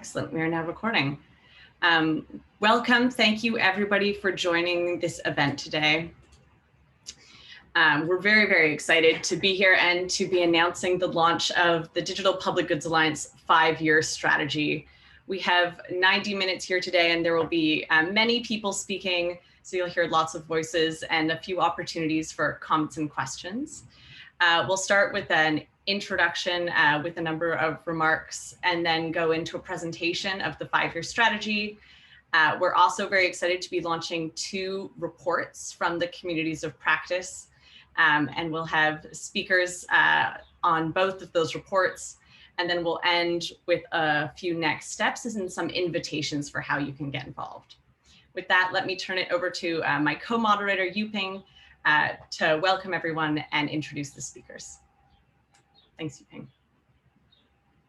Excellent. We are now recording. Welcome. Thank you, everybody, for joining this event today. We're very, very excited to be here and to be announcing the launch of the Digital Public Goods Alliance 5-year strategy. We have 90 minutes here today, and there will be many people speaking, so you'll hear lots of voices and a few opportunities for comments and questions. We'll start with an introduction with a number of remarks and then go into a presentation of the 5-year strategy. We're also very excited to be launching 2 reports from the communities of practice, and we'll have speakers on both of those reports. And then we'll end with a few next steps and some invitations for how you can get involved. With that, let me turn it over to my co-moderator, Yuping, to welcome everyone and introduce the speakers. Thanks, Yuping.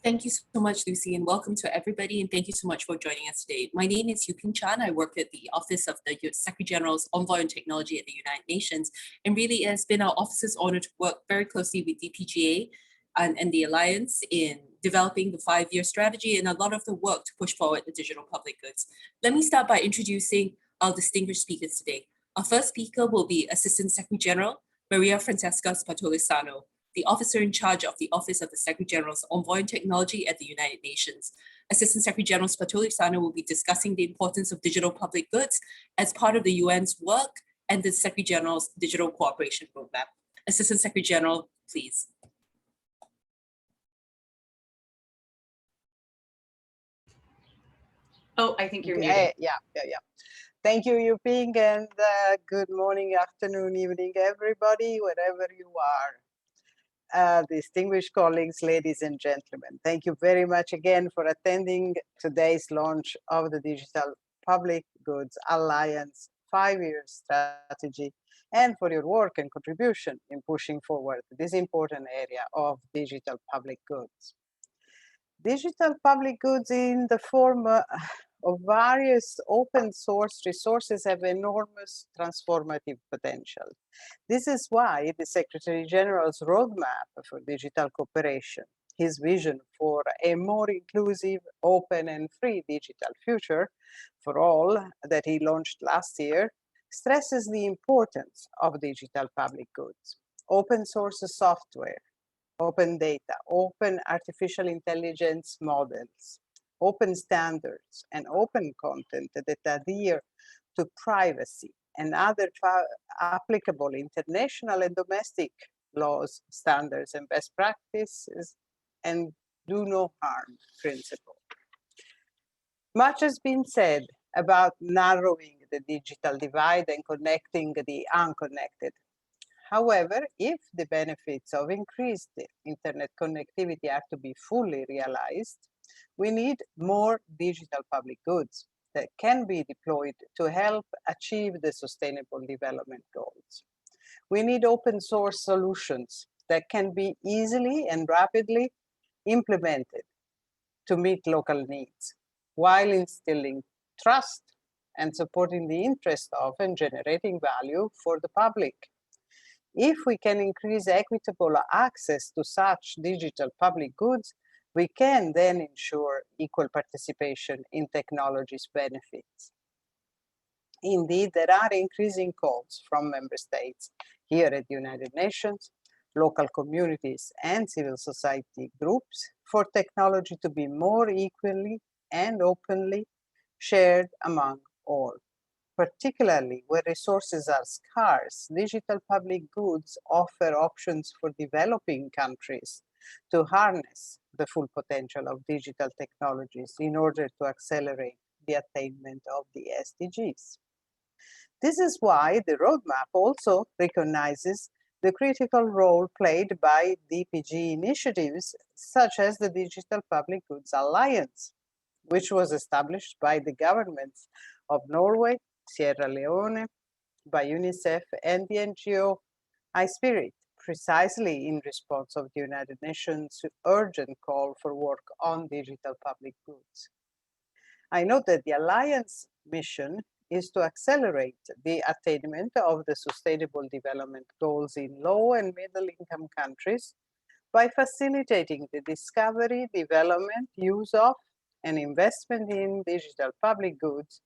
Thank you so much, Lucy, and welcome to everybody, and thank you so much for joining us today. My name is Yuping Chan. I work at the Office of the Secretary General's Envoy on Technology at the United Nations, and really it has been our office's honor to work very closely with DPGA and the Alliance in developing the 5-year strategy and a lot of the work to push forward the digital public goods. Let me start by introducing our distinguished speakers today. Our first speaker will be Assistant Secretary General Maria Francesca Spatolisano, the officer in charge of the Office of the Secretary General's Envoy on Technology at the United Nations. Assistant Secretary General Spatolisano will be discussing the importance of digital public goods as part of the UN's work and the Secretary General's Digital Cooperation Roadmap. Assistant Secretary General, please. Oh, I think you're muted. Yeah. Thank you, Yuping, and good morning, afternoon, evening, everybody, wherever you are. Distinguished colleagues, ladies and gentlemen, thank you very much again for attending today's launch of the Digital Public Goods Alliance 5-year strategy and for your work and contribution in pushing forward this important area of digital public goods. Digital public goods in the form of various open source resources have enormous transformative potential. This is why the Secretary General's roadmap for digital cooperation, his vision for a more inclusive, open and free digital future for all that he launched last year, stresses the importance of digital public goods, open source software, open data, open artificial intelligence models, open standards, and open content that adhere to privacy and other applicable international and domestic laws, standards, and best practices, and do no harm principle. Much has been said about narrowing the digital divide and connecting the unconnected. However, if the benefits of increased internet connectivity are to be fully realized, we need more digital public goods that can be deployed to help achieve the Sustainable Development Goals. We need open source solutions that can be easily and rapidly implemented to meet local needs, while instilling trust and supporting the interest of and generating value for the public. If we can increase equitable access to such digital public goods, we can then ensure equal participation in technology's benefits. Indeed, there are increasing calls from member states here at the United Nations, local communities and civil society groups for technology to be more equally and openly shared among all. Particularly where resources are scarce, digital public goods offer options for developing countries to harness the full potential of digital technologies in order to accelerate the attainment of the SDGs. This is why the roadmap also recognizes the critical role played by DPG initiatives such as the Digital Public Goods Alliance, which was established by the governments of Norway, Sierra Leone, by UNICEF and the NGO iSpirit, precisely in response of the United Nations' urgent call for work on digital public goods. I note that the Alliance mission is to accelerate the attainment of the Sustainable Development Goals in low and middle income countries by facilitating the discovery, development, use of, and investment in digital public goods,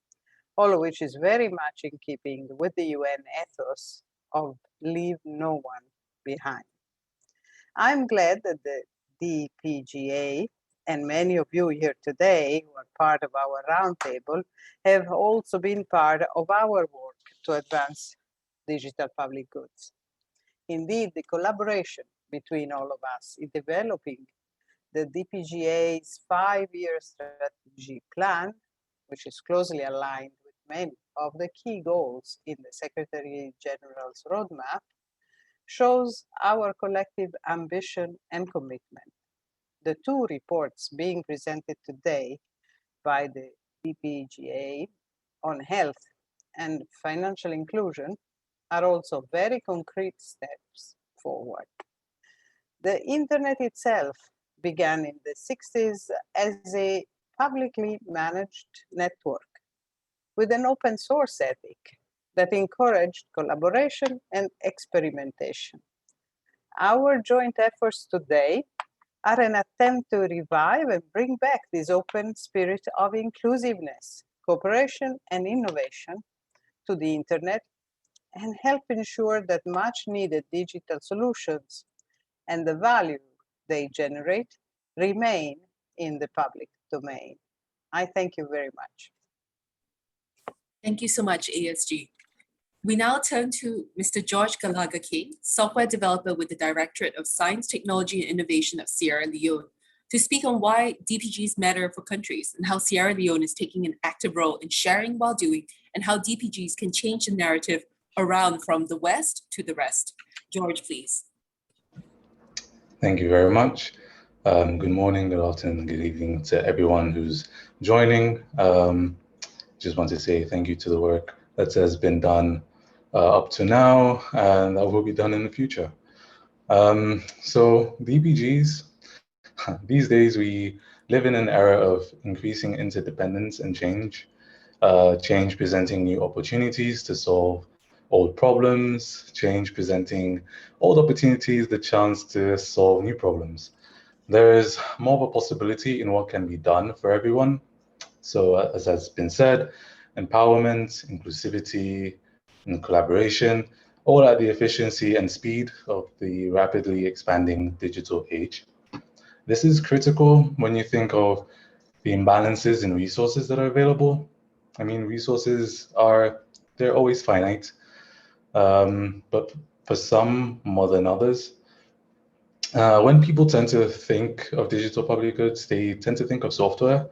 all of which is very much in keeping with the UN ethos of leave no one behind. I'm glad that the DPGA and many of you here today who are part of our roundtable have also been part of our work to advance digital public goods. Indeed, the collaboration between all of us in developing the DPGA's 5-year strategy plan, which is closely aligned with many of the key goals in the Secretary General's roadmap, shows our collective ambition and commitment. The two reports being presented today by the DPGA on health and financial inclusion are also very concrete steps forward. The internet itself began in the 60s as a publicly managed network with an open source ethic that encouraged collaboration and experimentation. Our joint efforts today are an attempt to revive and bring back this open spirit of inclusiveness, cooperation, and innovation to the internet and help ensure that much needed digital solutions and the value they generate remain in the public domain. I thank you very much. Thank you so much, ASG. We now turn to Mr. George Gallagher King, software developer with the Directorate of Science, Technology and Innovation of Sierra Leone, to speak on why DPGs matter for countries and how Sierra Leone is taking an active role in sharing while doing, and how DPGs can change the narrative around from the West to the rest. George, please. Thank you very much. Good morning, good afternoon, good evening to everyone who's joining. Just want to say thank you to the work that has been done up to now and that will be done in the future. So DPGs, these days we live in an era of increasing interdependence and change presenting new opportunities to solve old problems, change presenting old opportunities, the chance to solve new problems. There is more of a possibility in what can be done for everyone. So as has been said, empowerment, inclusivity, and collaboration, all at the efficiency and speed of the rapidly expanding digital age. This is critical when you think of the imbalances in resources that are available. I mean, resources they're always finite, but for some more than others. When people tend to think of digital public goods, they tend to think of software,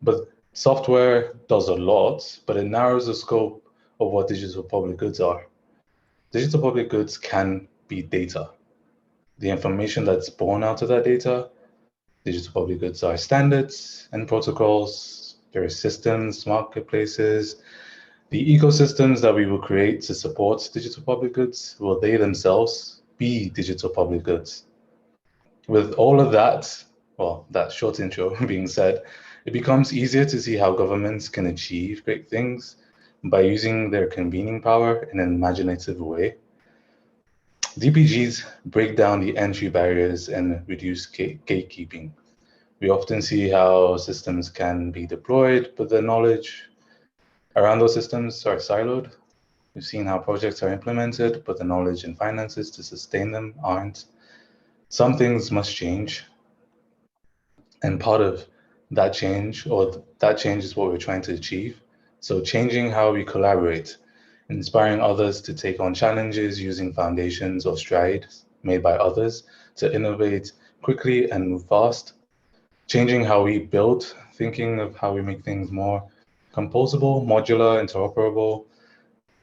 but software does a lot, but it narrows the scope of what digital public goods are. Digital public goods can be data. The information that's born out of that data, digital public goods are standards and protocols, various systems, marketplaces, the ecosystems that we will create to support digital public goods, will they themselves be digital public goods? With all of that, well, that short intro being said, it becomes easier to see how governments can achieve great things by using their convening power in an imaginative way. DPGs break down the entry barriers and reduce gatekeeping. We often see how systems can be deployed, but the knowledge around those systems are siloed. We've seen how projects are implemented, but the knowledge and finances to sustain them aren't. Some things must change. And part of that change, is what we're trying to achieve. So changing how we collaborate, inspiring others to take on challenges using foundations or strides made by others to innovate quickly and move fast. Changing how we build, thinking of how we make things more composable, modular, interoperable,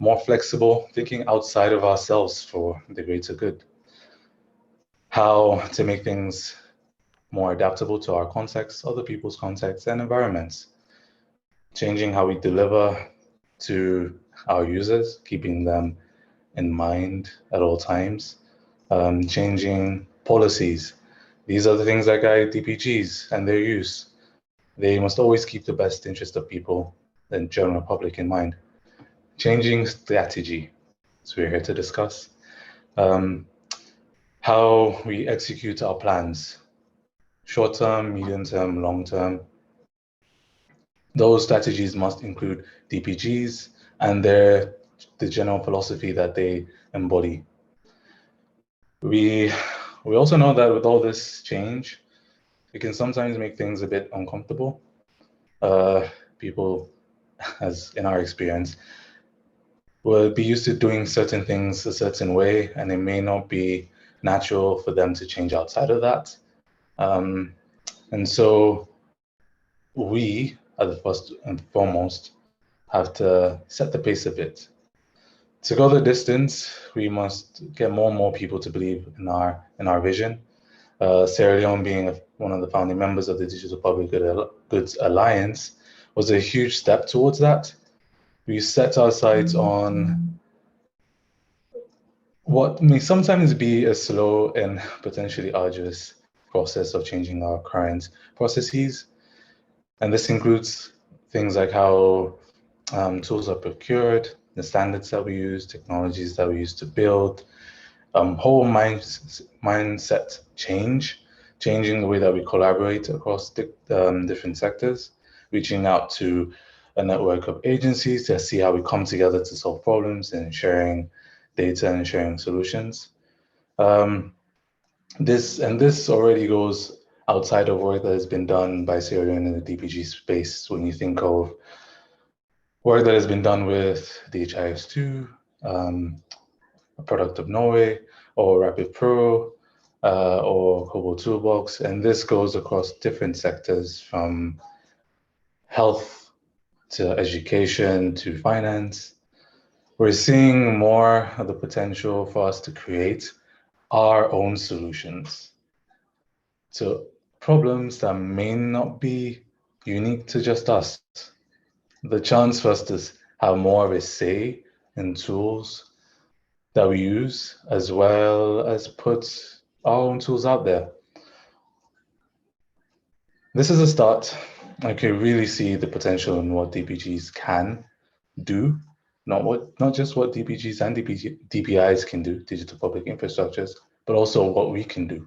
more flexible, thinking outside of ourselves for the greater good. How to make things more adaptable to our contexts, other people's contexts and environments. Changing how we deliver to our users, keeping them in mind at all times. Changing policies. These are the things that guide DPGs and their use. They must always keep the best interest of people and general public in mind. Changing strategy, as we're here to discuss. How we execute our plans, short-term, medium-term, long-term. Those strategies must include DPGs and the general philosophy that they embody. We also know that with all this change, it can sometimes make things a bit uncomfortable. People, as in our experience, will be used to doing certain things a certain way, and it may not be natural for them to change outside of that. And so we, at the first and foremost, have to set the pace a bit. To go the distance, we must get more and more people to believe in our vision. Sierra Leone, being one of the founding members of the Digital Public Goods Alliance, was a huge step towards that. We set our sights on what may sometimes be a slow and potentially arduous process of changing our current processes. And this includes things like how tools are procured, the standards that we use, technologies that we use to build, whole mindset changing the way that we collaborate across different sectors, reaching out to a network of agencies to see how we come together to solve problems and sharing data and sharing solutions. This already goes outside of work that has been done by Sierra Leone in the DPG space. When you think of work that has been done with DHIS2, a product of Norway, or Rapid Pro, or Kobo Toolbox, and this goes across different sectors from health to education to finance. We're seeing more of the potential for us to create our own solutions to problems that may not be unique to just us. The chance for us to have more of a say in tools that we use, as well as put our own tools out there. This is a start. I can really see the potential in what DPGs can do, not just what DPGs and DPIs can do, digital public infrastructures, but also what we can do.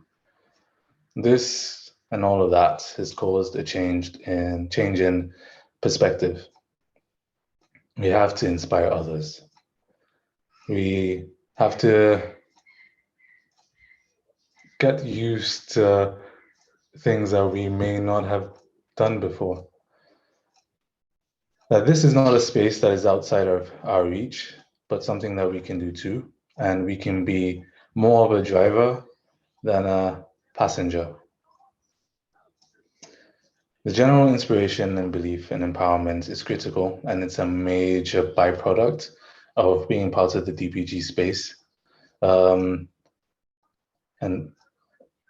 This and all of that has caused a change in perspective. We have to inspire others. We have to get used to things that we may not have done before. That this is not a space that is outside of our reach, but something that we can do too. And we can be more of a driver than a passenger. The general inspiration and belief in empowerment is critical, and it's a major byproduct of being part of the DPG space. And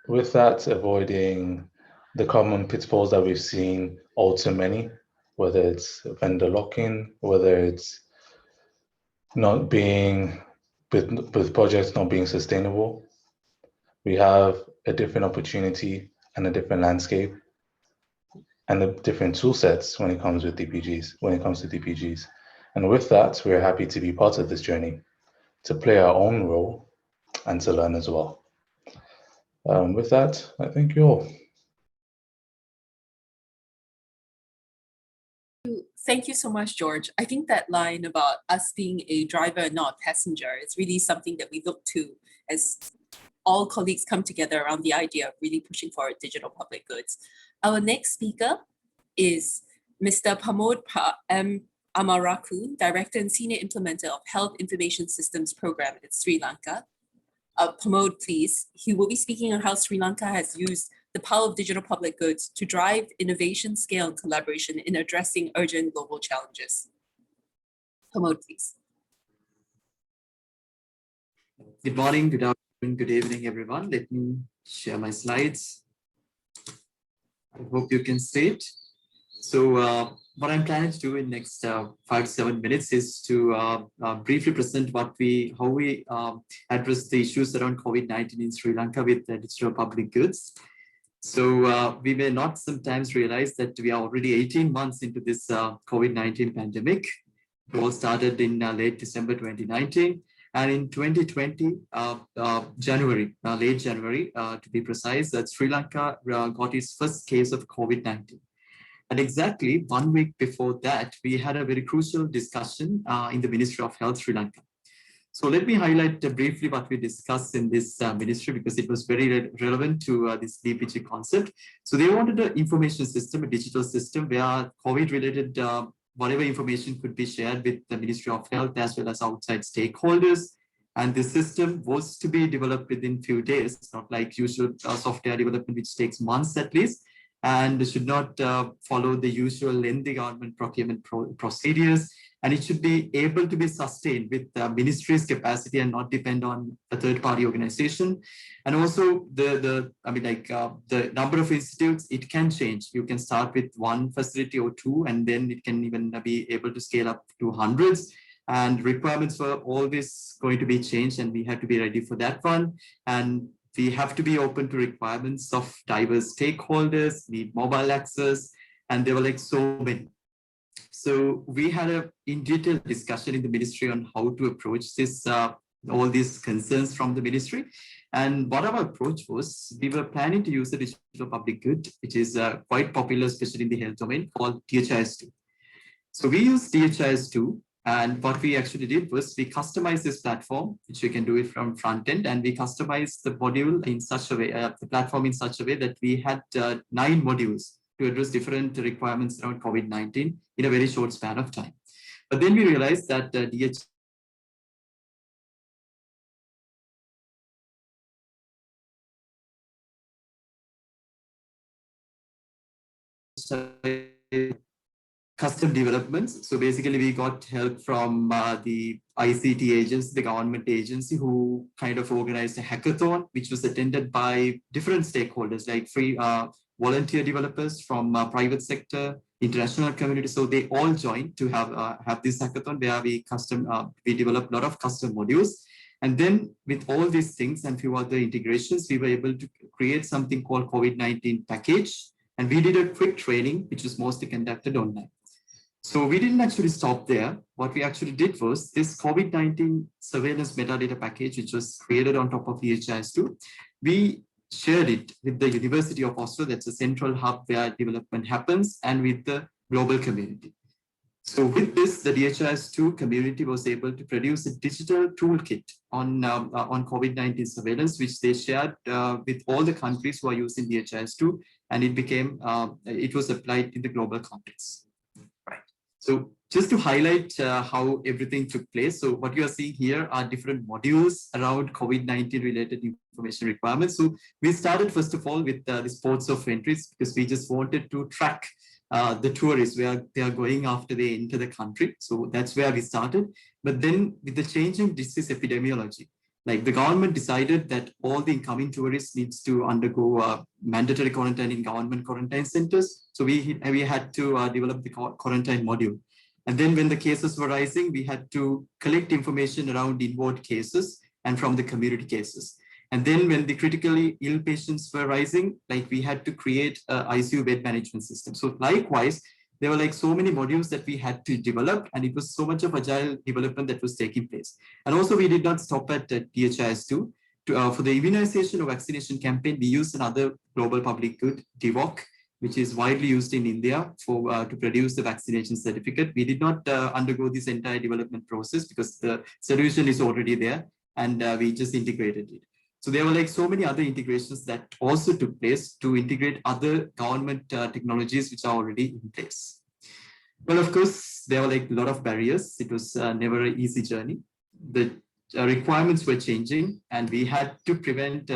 with that, avoiding the common pitfalls that we've seen all too many, whether it's vendor lock-in, whether it's not being, with projects not being sustainable. We have a different opportunity and a different landscape and the different tool sets when it comes to DPGs. And with that, we're happy to be part of this journey, to play our own role and to learn as well. With that, I thank you all. Thank you so much, George. I think that line about us being a driver and not a passenger is really something that we look to as all colleagues come together around the idea of really pushing forward digital public goods. Our next speaker is Mr. Pramod M. Amaraku, Director and Senior Implementer of Health Information Systems Program at Sri Lanka. Pramod, please. He will be speaking on how Sri Lanka has used the power of digital public goods to drive innovation, scale, and collaboration in addressing urgent global challenges. Pramod, please. Good morning, good afternoon, good evening, everyone. Let me share my slides. I hope you can see it. So what I'm planning to do in next 5 to 7 minutes is to briefly present how we address the issues around COVID-19 in Sri Lanka with digital public goods. So we may not sometimes realize that we are already 18 months into this COVID-19 pandemic. It all started in late December 2019. And in 2020, January, late January, to be precise, that Sri Lanka got its first case of COVID-19. And exactly 1 week before that, we had a very crucial discussion in the Ministry of Health, Sri Lanka. So let me highlight briefly what we discussed in this ministry, because it was very relevant to this DPG concept. So they wanted an information system, a digital system where COVID-related whatever information could be shared with the Ministry of Health as well as outside stakeholders. And this system was to be developed within few days, not like usual software development, which takes months at least, and should not follow the usual lengthy government procurement procedures. And it should be able to be sustained with the ministry's capacity and not depend on a third-party organization. And also the number of institutes, it can change. You can start with one facility or two, and then it can even be able to scale up to hundreds. And requirements were always going to be changed, and we had to be ready for that one. And we have to be open to requirements of diverse stakeholders, need mobile access, and there were like so many. So we had a in detail discussion in the ministry on how to approach this, all these concerns from the ministry. And what our approach was, we were planning to use a digital public good, which is quite popular, especially in the health domain, called DHIS2. So we used DHIS2, and what we actually did was we customized this platform, which you can do it from front end, and we customized the module in such a way, the platform in such a way that we had 9 modules to address different requirements around COVID-19 in a very short span of time. But then we realized that DHIS custom developments. So basically we got help from the ICT agency, the government agency, who kind of organized a hackathon, which was attended by different stakeholders, like free volunteer developers from private sector, international community. So they all joined to have this hackathon where we developed a lot of custom modules. And then with all these things and few other integrations, we were able to create something called COVID-19 package. And we did a quick training, which was mostly conducted online. So we didn't actually stop there. What we actually did was this COVID-19 surveillance metadata package, which was created on top of DHIS2. We shared it with the University of Oslo, that's a central hub where development happens, and with the global community. So with this, the DHIS2 community was able to produce a digital toolkit on COVID-19 surveillance, which they shared with all the countries who are using DHIS2, and it was applied in the global context. Right. So just to highlight how everything took place. So what you are seeing here are different modules around COVID-19 related information requirements. So we started first of all with the ports of entries, because we just wanted to track the tourists where they are going after they enter the country. So that's where we started. But then with the changing disease epidemiology, like the government decided that all the incoming tourists needs to undergo mandatory quarantine in government quarantine centers. So we had to develop the quarantine module. And then when the cases were rising, we had to collect information around inward cases and from the community cases. And then when the critically ill patients were rising, like we had to create an ICU bed management system. So likewise, there were like so many modules that we had to develop, and it was so much of agile development that was taking place. And also we did not stop at DHIS2. For the immunization or vaccination campaign, we used another global public good, DVOC, which is widely used in India to produce the vaccination certificate. We did not undergo this entire development process because the solution is already there, and we just integrated it. So there were like so many other integrations that also took place to integrate other government technologies which are already in place. Well, of course, there were like a lot of barriers. It was never an easy journey. The requirements were changing, and we had to prevent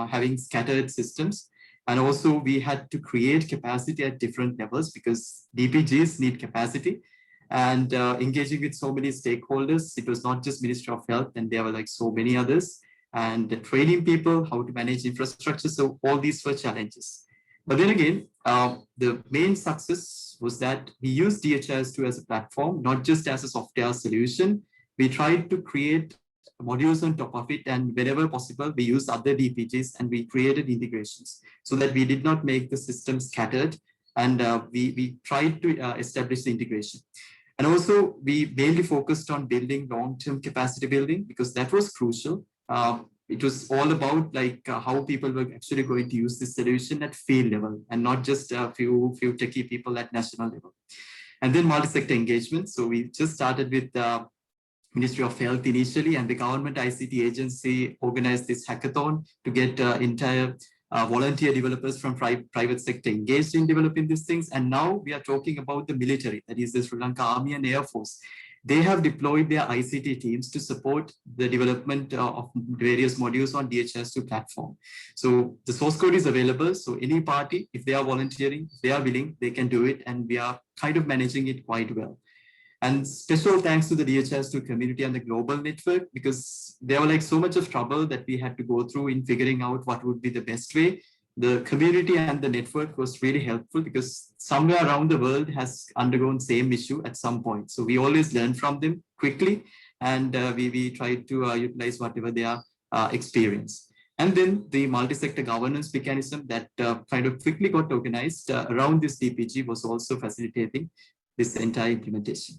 having scattered systems. And also we had to create capacity at different levels, because DPGs need capacity. And engaging with so many stakeholders, it was not just Ministry of Health, and there were like so many others. And training people how to manage infrastructure. So all these were challenges. But then again, the main success was that we used DHIS2 as a platform, not just as a software solution. We tried to create modules on top of it, and wherever possible, we used other DPGs, and we created integrations so that we did not make the system scattered, and we tried to establish the integration. And also, we mainly focused on building long-term capacity building, because that was crucial. it was all about like how people were actually going to use this solution at field level and not just a few techie people at national level. And then multi-sector engagement. So we just started with Ministry of Health initially, and the government ICT agency organized this hackathon to get entire volunteer developers from private sector engaged in developing these things. And now we are talking about the military, that is the Sri Lanka Army and Air Force. They have deployed their ICT teams to support the development of various modules on DHIS2 platform. So the source code is available. So any party, if they are volunteering, if they are willing, they can do it. And we are kind of managing it quite well. And special thanks to the DHIS2 community and the global network, because there were like so much of trouble that we had to go through in figuring out what would be the best way. The community and the network was really helpful because somewhere around the world has undergone same issue at some point. So we always learn from them quickly, and we try to utilize whatever they are experience. And then the multi-sector governance mechanism that kind of quickly got organized around this DPG was also facilitating this entire implementation.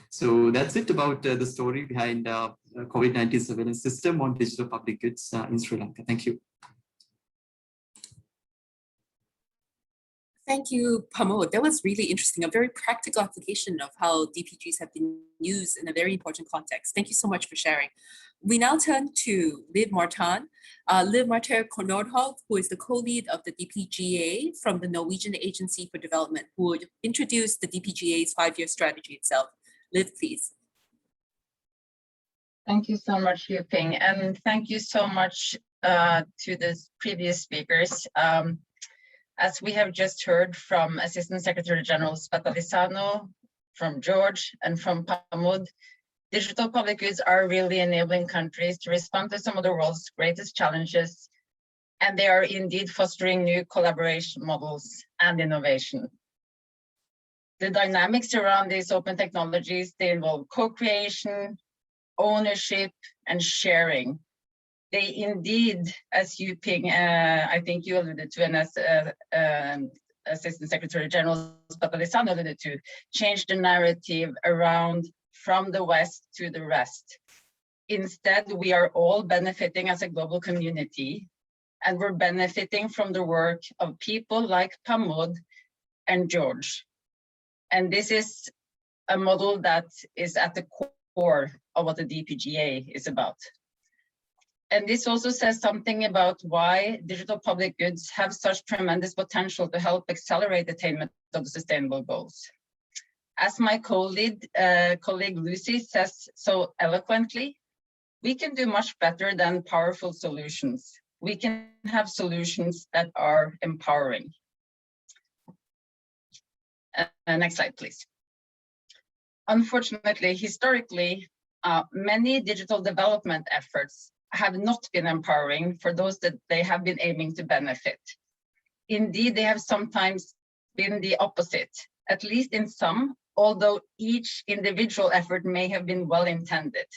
So that's it about the story behind COVID-19 surveillance system on digital public goods in Sri Lanka. Thank you. Thank you, Pramod. That was really interesting, a very practical application of how DPGs have been used in a very important context. Thank you so much for sharing. We now turn to Liv Martin. Liv Martin Nordholt, who is the co-lead of the DPGA from the Norwegian Agency for Development, who would introduce the DPGA's 5-year strategy itself. Liv, please. Thank you so much, Yuping, and thank you so much to the previous speakers. As we have just heard from Assistant Secretary General Spatalisano, from George, and from Pramod, digital public goods are really enabling countries to respond to some of the world's greatest challenges, and they are indeed fostering new collaboration models and innovation. The dynamics around these open technologies, they involve co-creation, ownership, and sharing. They indeed, as Yuping, I think you alluded to, and as Assistant Secretary General Spatalisano alluded to, change the narrative around from the West to the rest. Instead, we are all benefiting as a global community, and we're benefiting from the work of people like Pramod and George. And this is a model that is at the core of what the DPGA is about. And this also says something about why digital public goods have such tremendous potential to help accelerate the attainment of the sustainable goals. As my colleague Lucy says so eloquently, we can do much better than powerful solutions. We can have solutions that are empowering. Next slide, please. Unfortunately, historically, many digital development efforts have not been empowering for those that they have been aiming to benefit. Indeed, they have sometimes been the opposite, at least in some, although each individual effort may have been well-intended.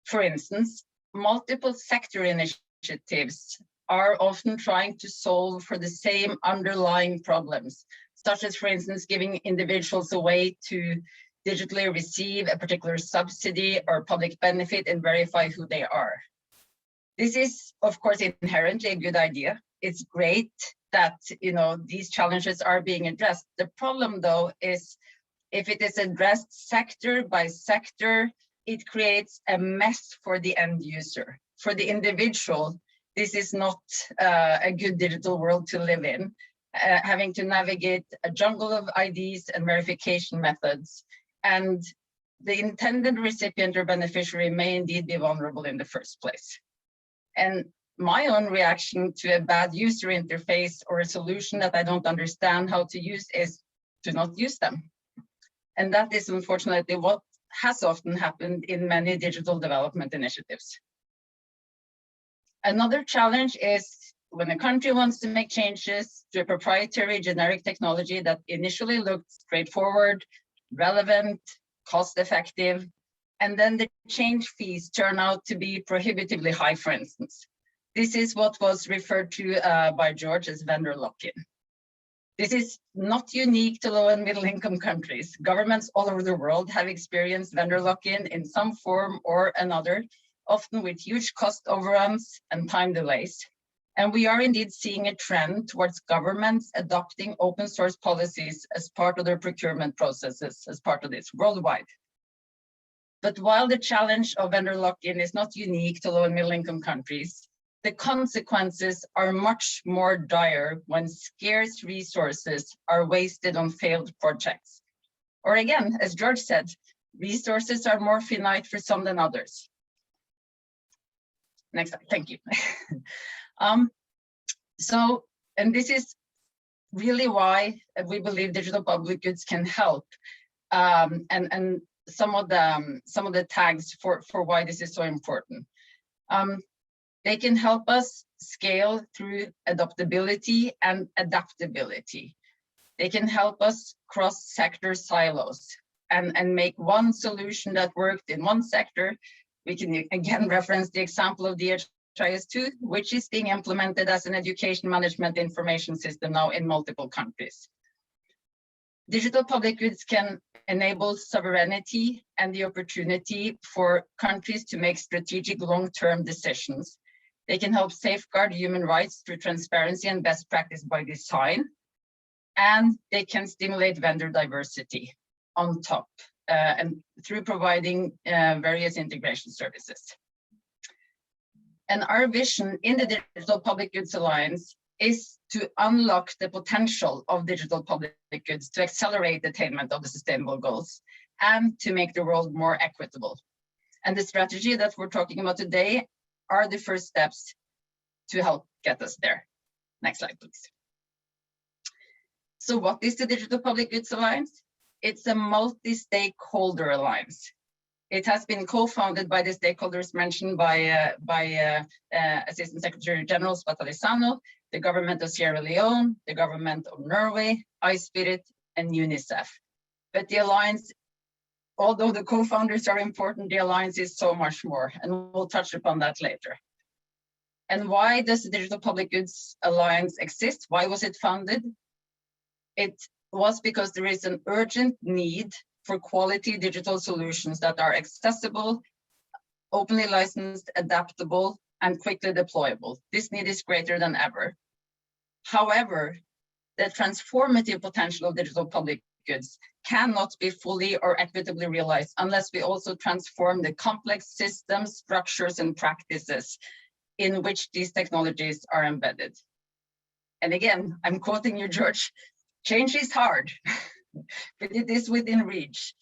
For instance, multiple sector initiatives are often trying to solve for the same underlying problems, such as, for instance, giving individuals a way to digitally receive a particular subsidy or public benefit and verify who they are. This is, of course, inherently a good idea. It's great that these challenges are being addressed. The problem, though, is if it is addressed sector by sector, it creates a mess for the end user. For the individual, this is not a good digital world to live in, having to navigate a jungle of IDs and verification methods. And the intended recipient or beneficiary may indeed be vulnerable in the first place. And my own reaction to a bad user interface or a solution that I don't understand how to use is to not use them. And that is unfortunately what has often happened in many digital development initiatives. Another challenge is when a country wants to make changes to a proprietary generic technology that initially looked straightforward, relevant, cost-effective, and then the change fees turn out to be prohibitively high, for instance. This is what was referred to by George as vendor lock-in. This is not unique to low and middle income countries. Governments all over the world have experienced vendor lock-in in some form or another often with huge cost overruns and time delays. And we are indeed seeing a trend towards governments adopting open source policies as part of their procurement processes as part of this worldwide. But while the challenge of vendor lock-in is not unique to low and middle income countries, the consequences are much more dire when scarce resources are wasted on failed projects. Or again, as George said, resources are more finite for some than others. Next slide, thank you. And this is really why we believe digital public goods can help. And some of the tags for why this is so important. They can help us scale through adaptability and adaptability. They can help us cross sector silos and make one solution that worked in one sector. We can again reference the example of DHIS2, which is being implemented as an education management information system now in multiple countries. Digital public goods can enable sovereignty and the opportunity for countries to make strategic long-term decisions. They can help safeguard human rights through transparency and best practice by design. And they can stimulate vendor diversity on top and through providing various integration services. And our vision in the Digital Public Goods Alliance is to unlock the potential of digital public goods to accelerate the attainment of the sustainable goals and to make the world more equitable. And the strategy that we're talking about today are the first steps to help get us there. Next slide, please. So what is the Digital Public Goods Alliance? It's a multi-stakeholder alliance. It has been co-founded by the stakeholders mentioned by Assistant Secretary General Spatalisano, the government of Sierra Leone, the government of Norway, iSpirit, and UNICEF. But the alliance, although the co-founders are important, the alliance is so much more, and we'll touch upon that later. And why does the Digital Public Goods Alliance exist? Why was it founded? It was because there is an urgent need for quality digital solutions that are accessible, openly licensed, adaptable, and quickly deployable. This need is greater than ever. However, the transformative potential of digital public goods cannot be fully or equitably realized unless we also transform the complex systems, structures, and practices in which these technologies are embedded. And again, I'm quoting you, George, change is hard, but it is within reach.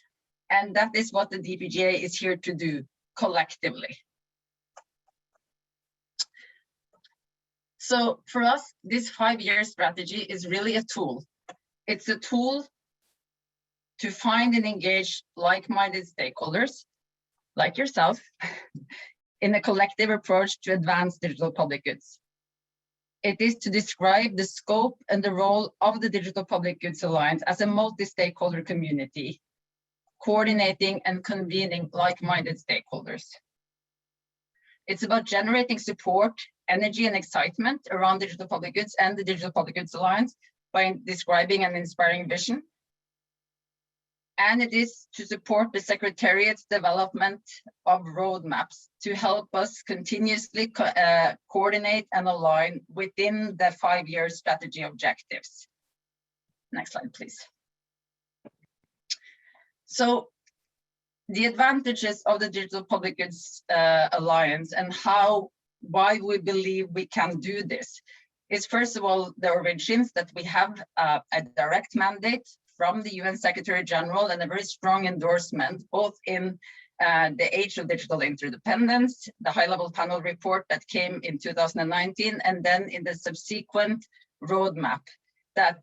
And that is what the DPGA is here to do collectively. So for us, this 5-year strategy is really a tool. It's a tool to find and engage like-minded stakeholders, like yourself, in a collective approach to advance digital public goods. It is to describe the scope and the role of the Digital Public Goods Alliance as a multi-stakeholder community, coordinating and convening like-minded stakeholders. It's about generating support, energy, and excitement around digital public goods and the Digital Public Goods Alliance by describing an inspiring vision. And it is to support the Secretariat's development of roadmaps to help us continuously coordinate and align within the 5-year strategy objectives. Next slide, please. So the advantages of the Digital Public Goods Alliance and why we believe we can do this is, first of all, the origins that we have a direct mandate from the UN Secretary General and a very strong endorsement, both in the Age of Digital Interdependence, the high-level panel report that came in 2019, and then in the subsequent roadmap that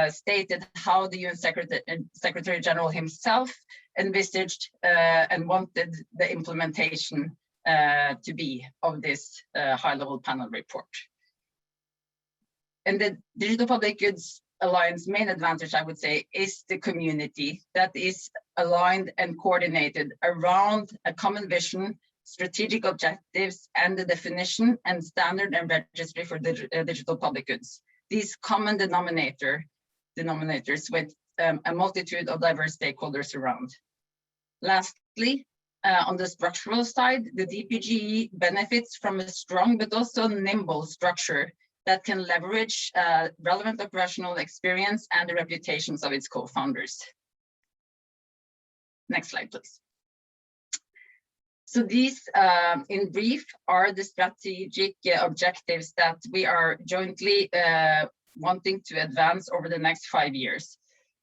stated how the UN Secretary General himself envisaged and wanted the implementation to be of this high-level panel report. And the Digital Public Goods Alliance main advantage, I would say, is the community that is aligned and coordinated around a common vision, strategic objectives, and the definition and standard and registry for digital public goods. These common denominators with a multitude of diverse stakeholders around. Lastly, on the structural side, the DPGE benefits from a strong but also nimble structure that can leverage relevant operational experience and the reputations of its co-founders. Next slide, please. So these, in brief, are the strategic objectives that we are jointly wanting to advance over the next 5 years.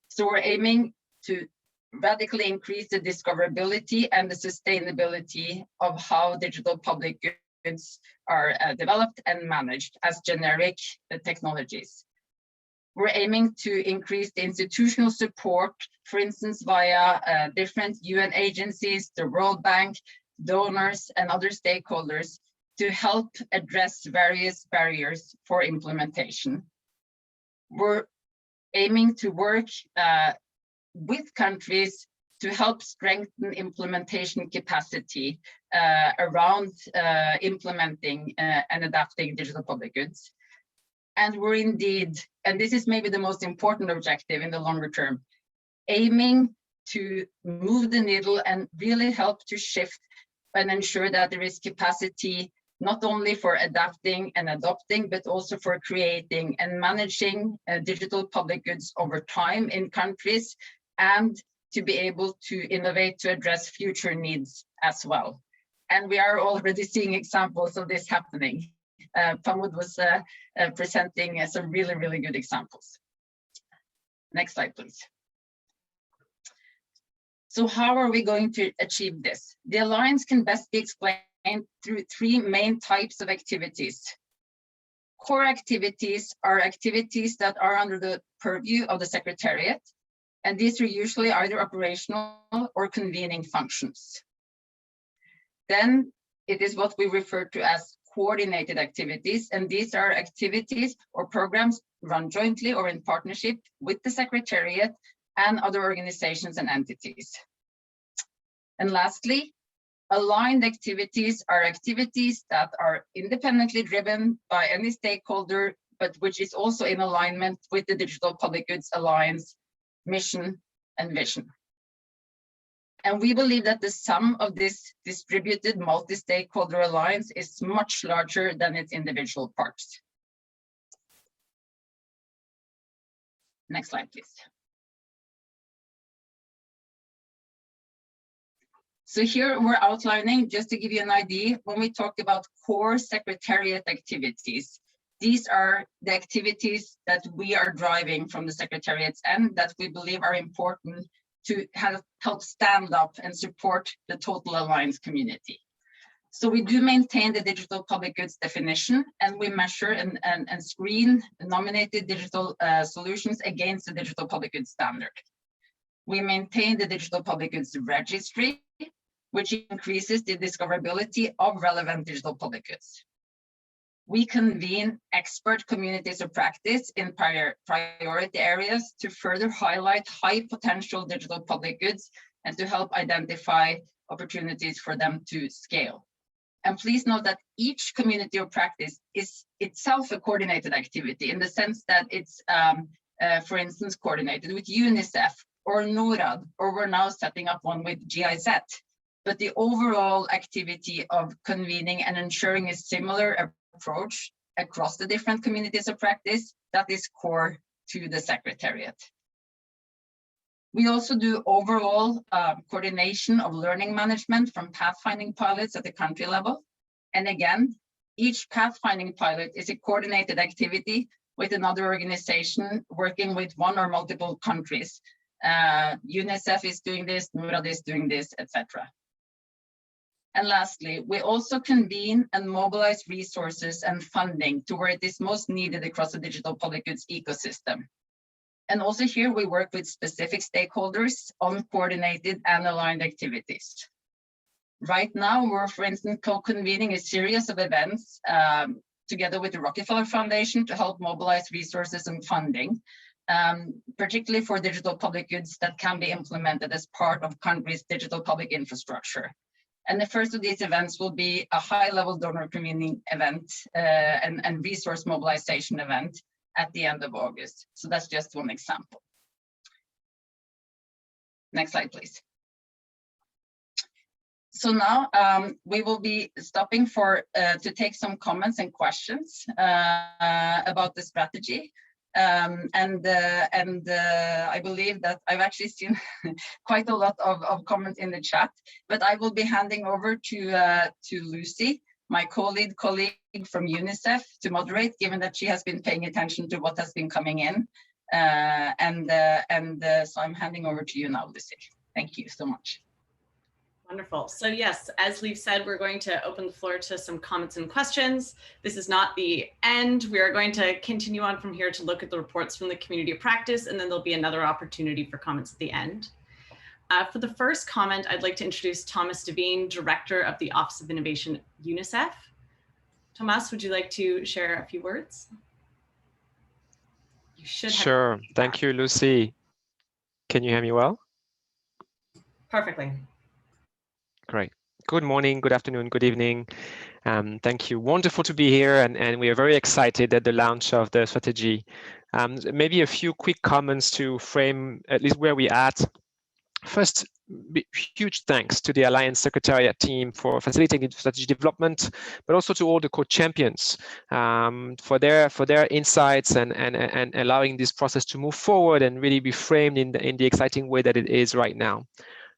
So we're aiming to radically increase the discoverability and the sustainability of how digital public goods are developed and managed as generic technologies. We're aiming to increase the institutional support, for instance, via different UN agencies, the World Bank, donors, and other stakeholders to help address various barriers for implementation. We're aiming to work with countries to help strengthen implementation capacity around implementing and adapting digital public goods. And we're indeed, and this is maybe the most important objective in the longer term, aiming to move the needle and really help to shift and ensure that there is capacity not only for adapting and adopting, but also for creating and managing digital public goods over time in countries, and to be able to innovate to address future needs as well. And we are already seeing examples of this happening. Pamod was presenting some really, really good examples. Next slide, please. So how are we going to achieve this? The Alliance can best be explained through 3 main types of activities. Core activities are activities that are under the purview of the Secretariat, and these are usually either operational or convening functions. Then it is what we refer to as coordinated activities, and these are activities or programs run jointly or in partnership with the Secretariat and other organizations and entities. And lastly, aligned activities are activities that are independently driven by any stakeholder, but which is also in alignment with the Digital Public Goods Alliance mission and vision. And we believe that the sum of this distributed multi-stakeholder alliance is much larger than its individual parts. Next slide, please. So here we're outlining, just to give you an idea, when we talk about core Secretariat activities, these are the activities that we are driving from the Secretariat's end that we believe are important to help stand up and support the total Alliance community. So we do maintain the digital public goods definition, and we measure and screen the nominated digital solutions against the digital public goods standard. We maintain the digital public goods registry, which increases the discoverability of relevant digital public goods. We convene expert communities of practice in priority areas to further highlight high potential digital public goods and to help identify opportunities for them to scale. And please note that each community of practice is itself a coordinated activity in the sense that it's, for instance, coordinated with UNICEF or NORAD, or we're now setting up one with GIZ. But the overall activity of convening and ensuring a similar approach across the different communities of practice, that is core to the Secretariat. We also do overall coordination of learning management from pathfinding pilots at the country level. And again, each pathfinding pilot is a coordinated activity with another organization working with one or multiple countries. UNICEF is doing this, NORAD is doing this, etc. And lastly, we also convene and mobilize resources and funding to where it is most needed across the digital public goods ecosystem. And also here we work with specific stakeholders on coordinated and aligned activities. Right now, we're, for instance, co-convening a series of events together with the Rockefeller Foundation to help mobilize resources and funding, particularly for digital public goods that can be implemented as part of countries' digital public infrastructure. And the first of these events will be a high-level donor convening event and resource mobilization event at the end of August. So that's just one example. Next slide, please. So now we will be stopping for to take some comments and questions about the strategy. I believe that I've actually seen quite a lot of comments in the chat, but I will be handing over to Lucy, my colleague from UNICEF, to moderate, given that she has been paying attention to what has been coming in. So I'm handing over to you now, Lucy. Thank you so much. Wonderful. So yes, as Liv said, we're going to open the floor to some comments and questions. This is not the end. We are going to continue on from here to look at the reports from the community of practice, and then there'll be another opportunity for comments at the end. For the first comment, I'd like to introduce Thomas Devine, Director of the Office of Innovation, UNICEF. Thomas, would you like to share a few words? You should have. Sure. Thank you, Lucy. Can you hear me well? Perfectly. Great. Good morning, good afternoon, good evening. Thank you. Wonderful to be here, and we are very excited at the launch of the strategy. Maybe a few quick comments to frame at least where we're at. First, huge thanks to the Alliance Secretariat team for facilitating strategy development, but also to all the co-champions for their insights and allowing this process to move forward and really be framed in the exciting way that it is right now.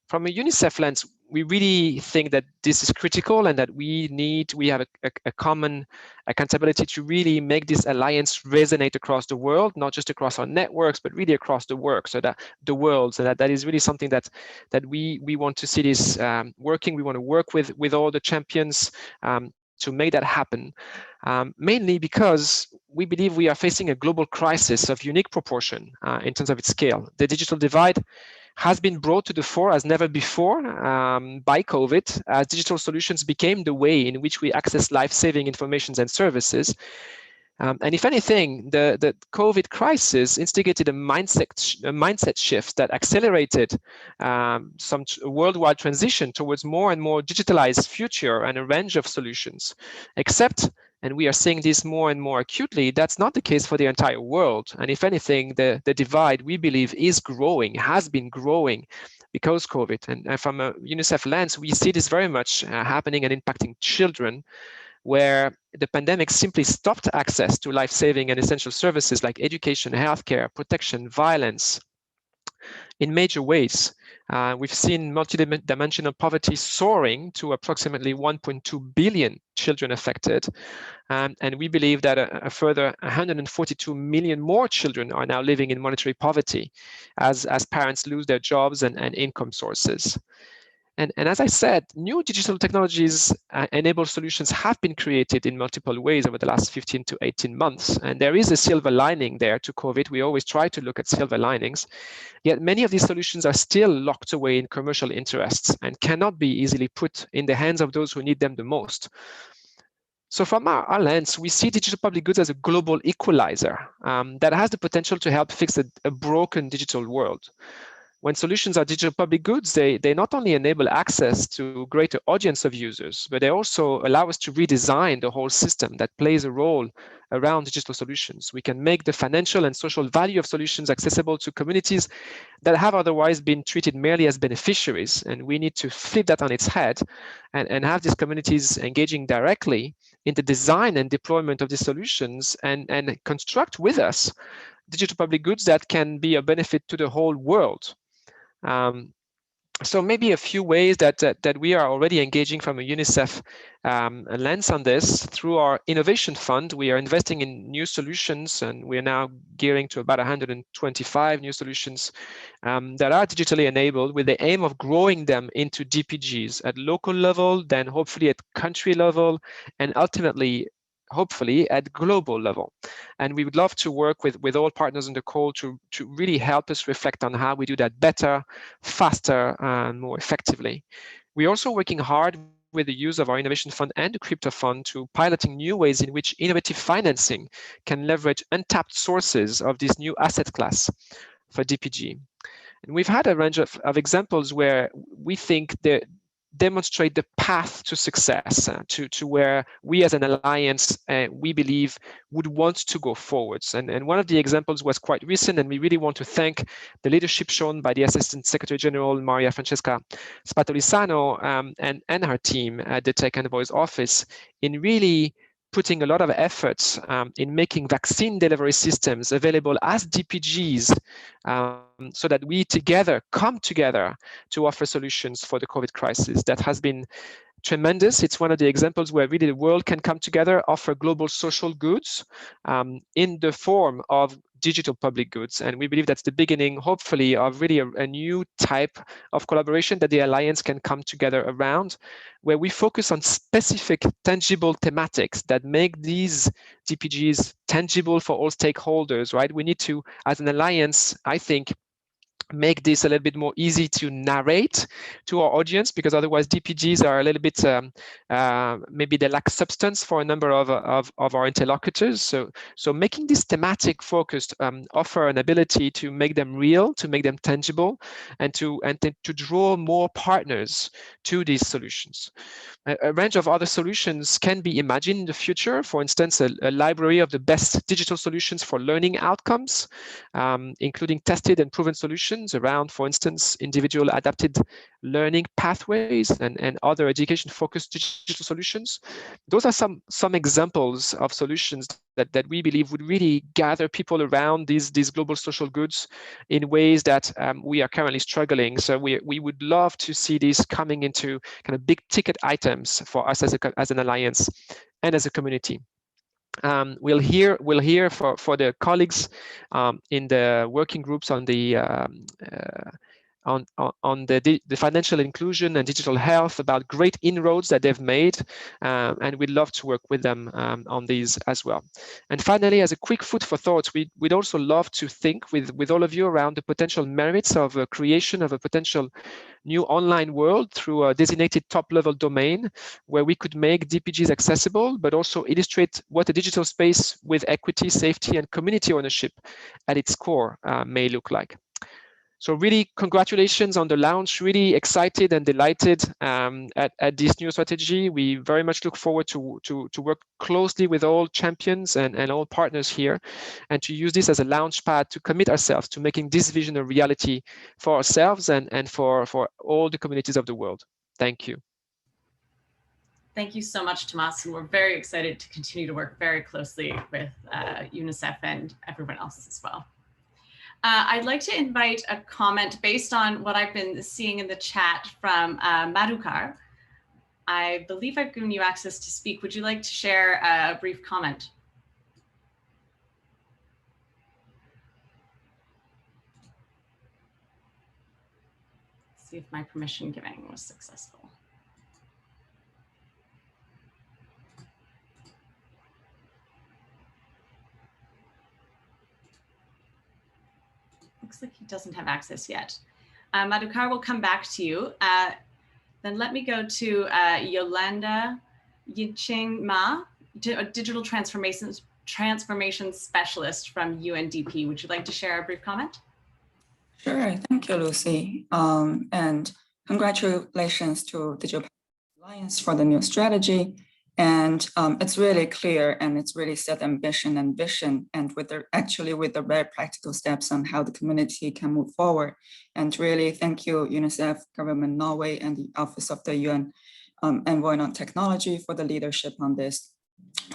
From a UNICEF lens, we really think that this is critical and that we have a common accountability to really make this alliance resonate across the world, not just across our networks, but really across the world. So that is really something that we want to see this working. We want to work with all the champions to make that happen, mainly because we believe we are facing a global crisis of unique proportion in terms of its scale. The digital divide has been brought to the fore as never before by COVID, as digital solutions became the way in which we access life-saving information and services. And if anything, the COVID crisis instigated a mindset shift that accelerated some worldwide transition towards more and more digitalized future and a range of solutions. Except, and we are seeing this more and more acutely, that's not the case for the entire world. And if anything, the divide, we believe, is growing, has been growing because COVID. And from a UNICEF lens, we see this very much happening and impacting children, where the pandemic simply stopped access to life-saving and essential services like education, healthcare, protection, violence in major ways. We've seen multidimensional poverty soaring to approximately 1.2 billion children affected. And we believe that a further 142 million more children are now living in monetary poverty as parents lose their jobs and income sources. And as I said, new digital technologies enable solutions have been created in multiple ways over the last 15 to 18 months. And there is a silver lining there to COVID. We always try to look at silver linings. Yet many of these solutions are still locked away in commercial interests and cannot be easily put in the hands of those who need them the most. So from our lens, we see digital public goods as a global equalizer that has the potential to help fix a broken digital world. When solutions are digital public goods, they not only enable access to a greater audience of users, but they also allow us to redesign the whole system that plays a role around digital solutions. We can make the financial and social value of solutions accessible to communities that have otherwise been treated merely as beneficiaries. And we need to flip that on its head and have these communities engaging directly in the design and deployment of these solutions and construct with us digital public goods that can be a benefit to the whole world. So maybe a few ways that we are already engaging from a UNICEF lens on this. Through our innovation fund, we are investing in new solutions, and we are now gearing to about 125 new solutions that are digitally enabled, with the aim of growing them into DPGs at local level, then hopefully at country level, and ultimately hopefully at global level. And we would love to work with all partners on the call to really help us reflect on how we do that better, faster, and more effectively. We're also working hard with the use of our innovation fund and the crypto fund to piloting new ways in which innovative financing can leverage untapped sources of this new asset class for DPG. And we've had a range of examples where we think that demonstrate the path to success, to where we as an alliance, we believe would want to go forwards. And one of the examples was quite recent, and we really want to thank the leadership shown by the Assistant Secretary General, Maria Francesca Spatolisano, and her team at the Tech Envoy's office in really putting a lot of efforts in making vaccine delivery systems available as DPGs, so that we together come together to offer solutions for the COVID crisis. That has been tremendous. It's one of the examples where really the world can come together, offer global social goods in the form of digital public goods. And we believe that's the beginning, hopefully, of really a new type of collaboration that the Alliance can come together around, where we focus on specific tangible thematics that make these DPGs tangible for all stakeholders, right? We need to, as an Alliance, I think, make this a little bit more easy to narrate to our audience, because otherwise DPGs are a little bit, maybe they lack substance for a number of our interlocutors. So making this thematic focused offer an ability to make them real, to make them tangible, and to draw more partners to these solutions. A range of other solutions can be imagined in the future. For instance, a library of the best digital solutions for learning outcomes, including tested and proven solutions around, for instance, individual adapted learning pathways and other education-focused digital solutions. Those are some examples of solutions that we believe would really gather people around these global social goods in ways that we are currently struggling. So we would love to see this coming into kind of big ticket items for us as an alliance and as a community. We'll hear for the colleagues in the working groups on the financial inclusion and digital health about great inroads that they've made, and we'd love to work with them on these as well. And finally, as a quick food for thought, we'd also love to think with all of you around the potential merits of a creation of a potential new online world through a designated top-level domain where we could make DPGs accessible, but also illustrate what a digital space with equity, safety, and community ownership at its core may look like. So really, congratulations on the launch. Really excited and delighted at this new strategy. We very much look forward to work closely with all champions and all partners here, and to use this as a launch pad to commit ourselves to making this vision a reality for ourselves and for all the communities of the world. Thank you. Thank you so much, Tomas. And we're very excited to continue to work very closely with UNICEF and everyone else as well. I'd like to invite a comment based on what I've been seeing in the chat from Madhukar. I believe I've given you access to speak. Would you like to share a brief comment? See if my permission giving was successful. Looks like he doesn't have access yet. Madhukar will come back to you. Then let me go to Yolanda Yiching Ma, Digital Transformation Specialist from UNDP. Would you like to share a brief comment? Sure, thank you, Lucy. And congratulations to Digital Alliance for the new strategy. And it's really clear, and it's really set ambition and vision, and with the very practical steps on how the community can move forward. And really thank you, UNICEF, Government Norway, and the Office of the UN Envoy on Technology for the leadership on this.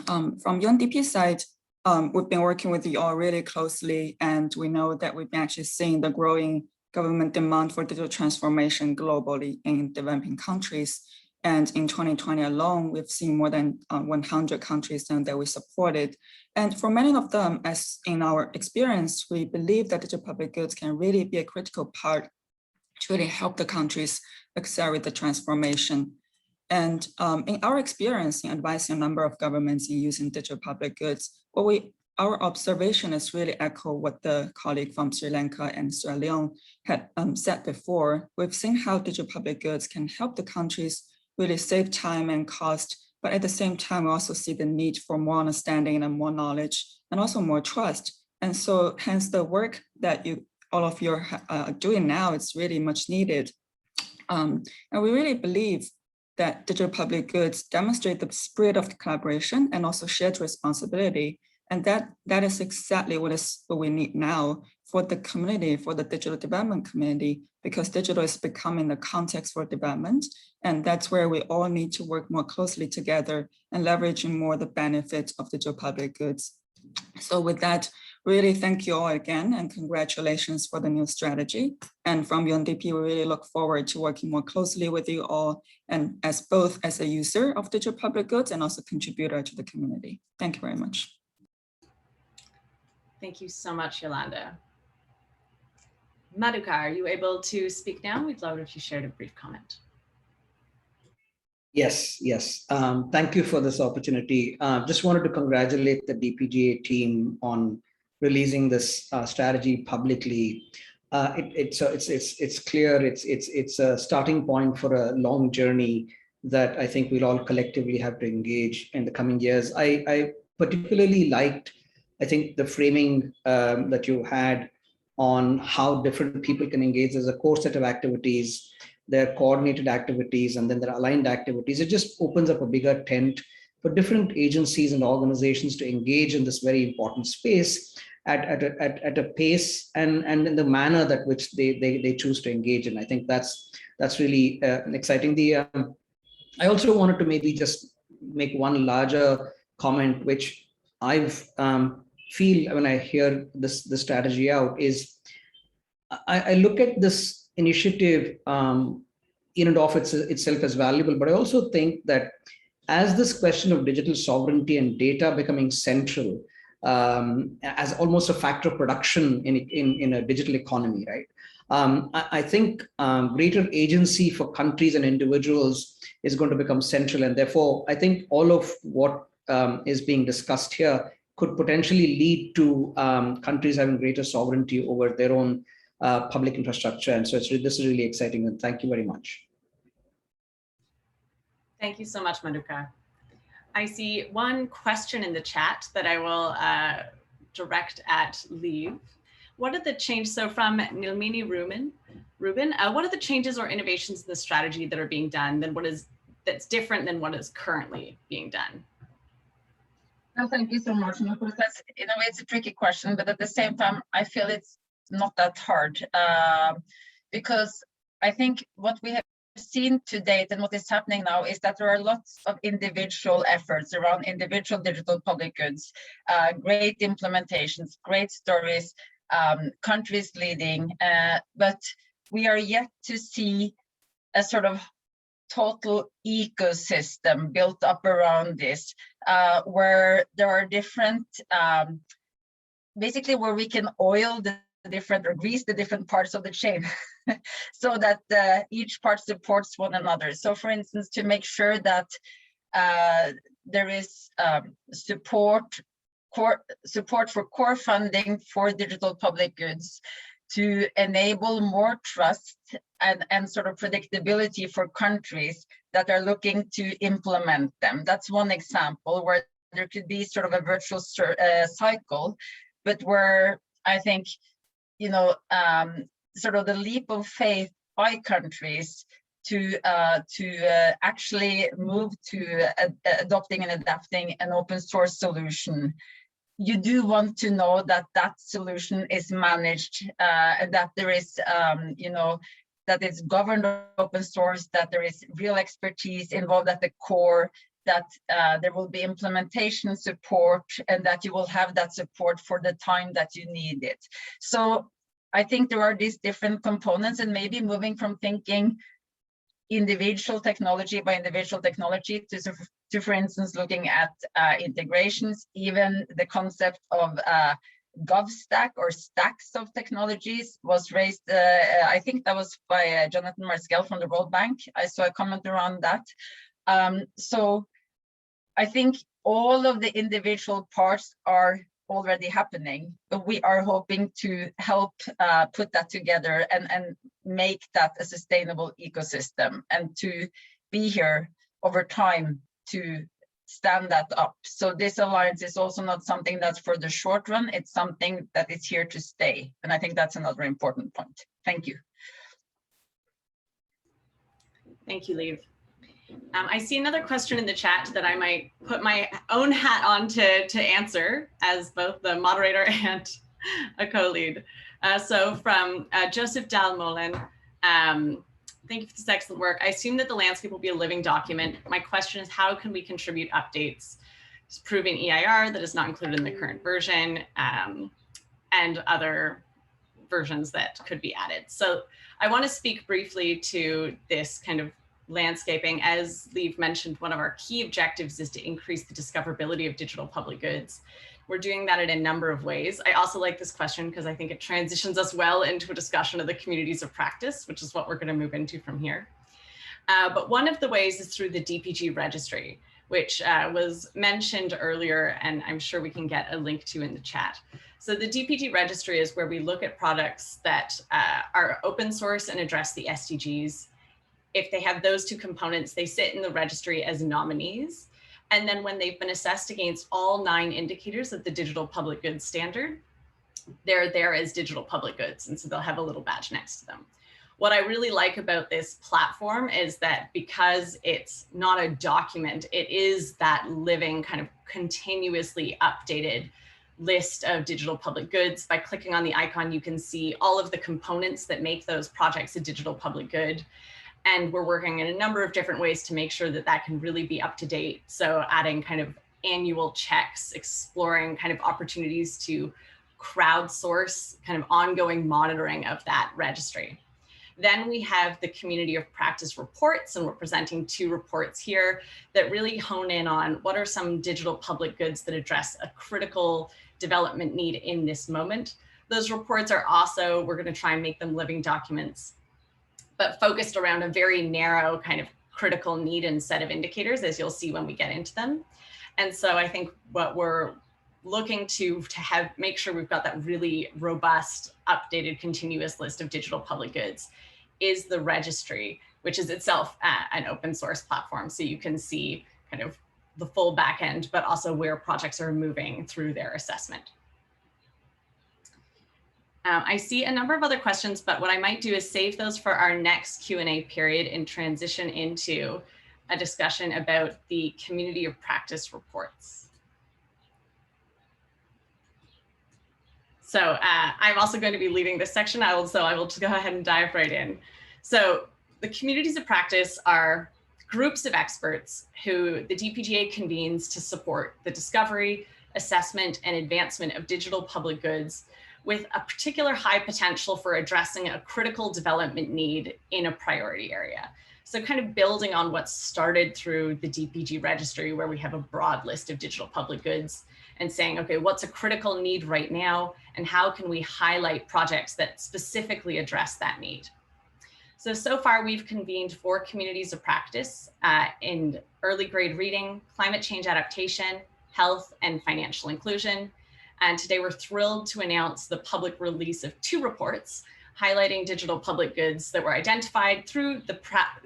From UNDP side, we've been working with you all really closely, and we know that we've been actually seeing the growing government demand for digital transformation globally in developing countries. And in 2020 alone, we've seen more than 100 countries that we supported. And for many of them, as in our experience, we believe that digital public goods can really be a critical part to really help the countries accelerate the transformation. And in our experience in advising a number of governments in using digital public goods, our observation is really echo what the colleague from Sri Lanka and Sierra Leone had said before. We've seen how digital public goods can help the countries really save time and cost, but at the same time, we also see the need for more understanding and more knowledge, and also more trust. And so hence the work that all of you are doing now, it's really much needed. And we really believe that digital public goods demonstrate the spirit of collaboration and also shared responsibility. And that is exactly what we need now for the community, for the digital development community, because digital is becoming the context for development. And that's where we all need to work more closely together and leveraging more the benefits of digital public goods. So with that, really thank you all again and congratulations for the new strategy. And from UNDP, we really look forward to working more closely with you all and as both as a user of digital public goods and also contributor to the community. Thank you very much. Thank you so much, Yolanda. Madhukar, are you able to speak now? We'd love it if you shared a brief comment. Yes. Thank you for this opportunity. Just wanted to congratulate the DPGA team on releasing this strategy publicly. It's clear. It's a starting point for a long journey that I think we'll all collectively have to engage in the coming years. I particularly liked, I think, the framing that you had on how different people can engage as a core set of activities, their coordinated activities, and then their aligned activities. It just opens up a bigger tent for different agencies and organizations to engage in this very important space at a pace and in the manner that which they choose to engage in. I think that's really exciting. I also wanted to maybe just make one larger comment, which I've feel when I hear the strategy out is I look at this initiative in and of itself as valuable, but I also think that as this question of digital sovereignty and data becoming central as almost a factor of production in a digital economy, right? I think greater agency for countries and individuals is going to become central, and therefore I think all of what is being discussed here could potentially lead to countries having greater sovereignty over their own public infrastructure. And so this is really exciting, and thank you very much. Thank you so much, Madhukar. I see one question in the chat that I will direct at Liv. What are the changes, so from Nilmini Rubin, what are the changes or innovations in the strategy that are being done that's different than what is currently being done? No, thank you so much. And of course, that's, in a way, it's a tricky question, but at the same time, I feel it's not that hard because I think what we have seen to date and what is happening now is that there are lots of individual efforts around individual digital public goods, great implementations, great stories, countries leading, but we are yet to see a sort of total ecosystem built up around this, where there are different, basically where we can oil the different or grease the different parts of the chain so that each part supports one another. So for instance, to make sure that there is support for core funding for digital public goods to enable more trust and sort of predictability for countries that are looking to implement them. That's one example where there could be sort of a virtual cycle, but where I think, you know, sort of the leap of faith by countries to actually move to adopting and adapting an open source solution. You do want to know that that solution is managed, and that there is, you know, that it's governed open source, that there is real expertise involved at the core, that there will be implementation support, and that you will have that support for the time that you need it. So I think there are these different components, and maybe moving from thinking individual technology by individual technology to for instance, looking at integrations, even the concept of GovStack or stacks of technologies was raised, I think that was by Jonathan Marskell from the World Bank. I saw a comment around that. So I think all of the individual parts are already happening, but we are hoping to help put that together and make that a sustainable ecosystem and to be here over time to stand that up. So this alliance is also not something that's for the short run, it's something that is here to stay. And I think that's another important point. Thank you. Thank you, Liv. I see another question in the chat that I might put my own hat on to answer as both the moderator and a co-lead. So from Joseph Dalmolen, thank you for this excellent work. I assume that the landscape will be a living document. My question is, how can we contribute updates, proving EIR that is not included in the current version, and other versions that could be added. So I want to speak briefly to this kind of landscaping. As Liv mentioned, one of our key objectives is to increase the discoverability of digital public goods. We're doing that in a number of ways. I also like this question because I think it transitions us well into a discussion of the communities of practice, which is what we're going to move into from here. But one of the ways is through the DPG registry, which was mentioned earlier, and I'm sure we can get a link to in the chat. So the DPG registry is where we look at products that are open source and address the SDGs. If they have those two components, they sit in the registry as nominees. And then when they've been assessed against all 9 indicators of the digital public goods standard, they're there as digital public goods. And so they'll have a little badge next to them. What I really like about this platform is that because it's not a document, it is that living kind of continuously updated list of digital public goods. By clicking on the icon, you can see all of the components that make those projects a digital public good. And we're working in a number of different ways to make sure that that can really be up to date. So adding kind of annual checks, exploring kind of opportunities to crowdsource kind of ongoing monitoring of that registry. Then we have the community of practice reports, and we're presenting 2 reports here that really hone in on what are some digital public goods that address a critical development need in this moment. Those reports are also, we're going to try and make them living documents, but focused around a very narrow kind of critical need and set of indicators, as you'll see when we get into them. And so I think what we're looking to have, make sure we've got that really robust, updated, continuous list of digital public goods is the registry, which is itself an open source platform. So you can see kind of the full back end, but also where projects are moving through their assessment. I see a number of other questions, but what I might do is save those for our next Q&A period and transition into a discussion about the community of practice reports. So I'm also going to be leading this section, so I will just go ahead and dive right in. So the communities of practice are groups of experts who the DPGA convenes to support the discovery, assessment, and advancement of digital public goods with a particular high potential for addressing a critical development need in a priority area. So kind of building on what started through the DPG registry, where we have a broad list of digital public goods, and saying, okay, what's a critical need right now, and how can we highlight projects that specifically address that need? So far we've convened 4 communities of practice in early grade reading, climate change adaptation, health, and financial inclusion. And today we're thrilled to announce the public release of 2 reports highlighting digital public goods that were identified through the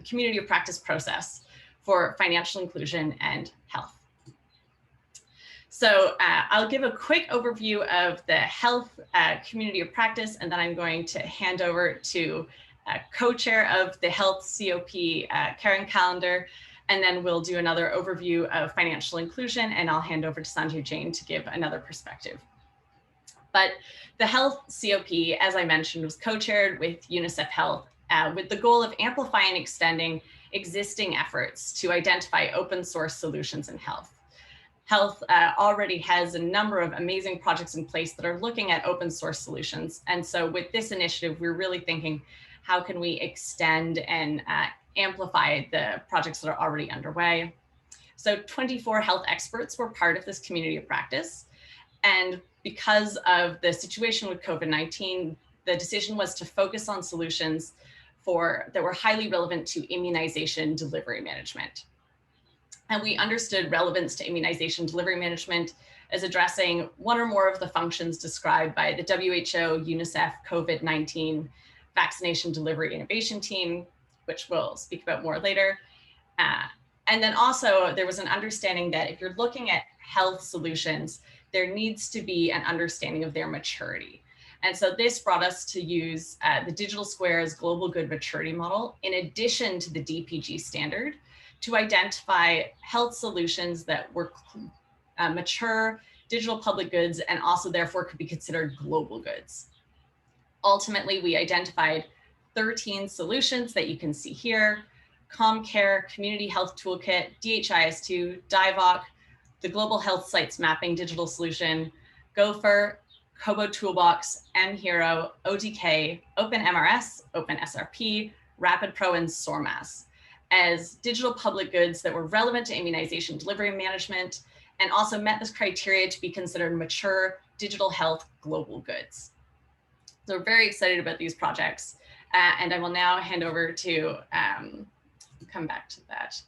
community of practice process for financial inclusion and health. So I'll give a quick overview of the health community of practice, and then I'm going to hand over to co-chair of the health COP, Karen Callender, and then we'll do another overview of financial inclusion, and I'll hand over to Sanjay Jain to give another perspective. But the health COP, as I mentioned, was co-chaired with UNICEF Health with the goal of amplifying and extending existing efforts to identify open source solutions in health. Health already has a number of amazing projects in place that are looking at open source solutions. And so with this initiative, we're really thinking, how can we extend and amplify the projects that are already underway? So 24 health experts were part of this community of practice. And because of the situation with COVID-19, the decision was to focus on solutions that were highly relevant to immunization delivery management. And we understood relevance to immunization delivery management as addressing one or more of the functions described by the WHO, UNICEF, COVID-19 Vaccination Delivery Innovation Team, which we'll speak about more later. And then also there was an understanding that if you're looking at health solutions, there needs to be an understanding of their maturity. And so this brought us to use the Digital Square's Global Good Maturity Model in addition to the DPG standard to identify health solutions that were mature digital public goods and also therefore could be considered global goods. Ultimately, we identified 13 solutions that you can see here: ComCare, Community Health Toolkit, DHIS2, DIVOC, the Global Health Sites Mapping Digital Solution, Gopher, Kobo Toolbox, mHero, ODK, OpenMRS, OpenSRP, RapidPro, and SORMAS as digital public goods that were relevant to immunization delivery management and also met this criteria to be considered mature digital health global goods. So we're very excited about these projects. And I will now hand over to, come back to that.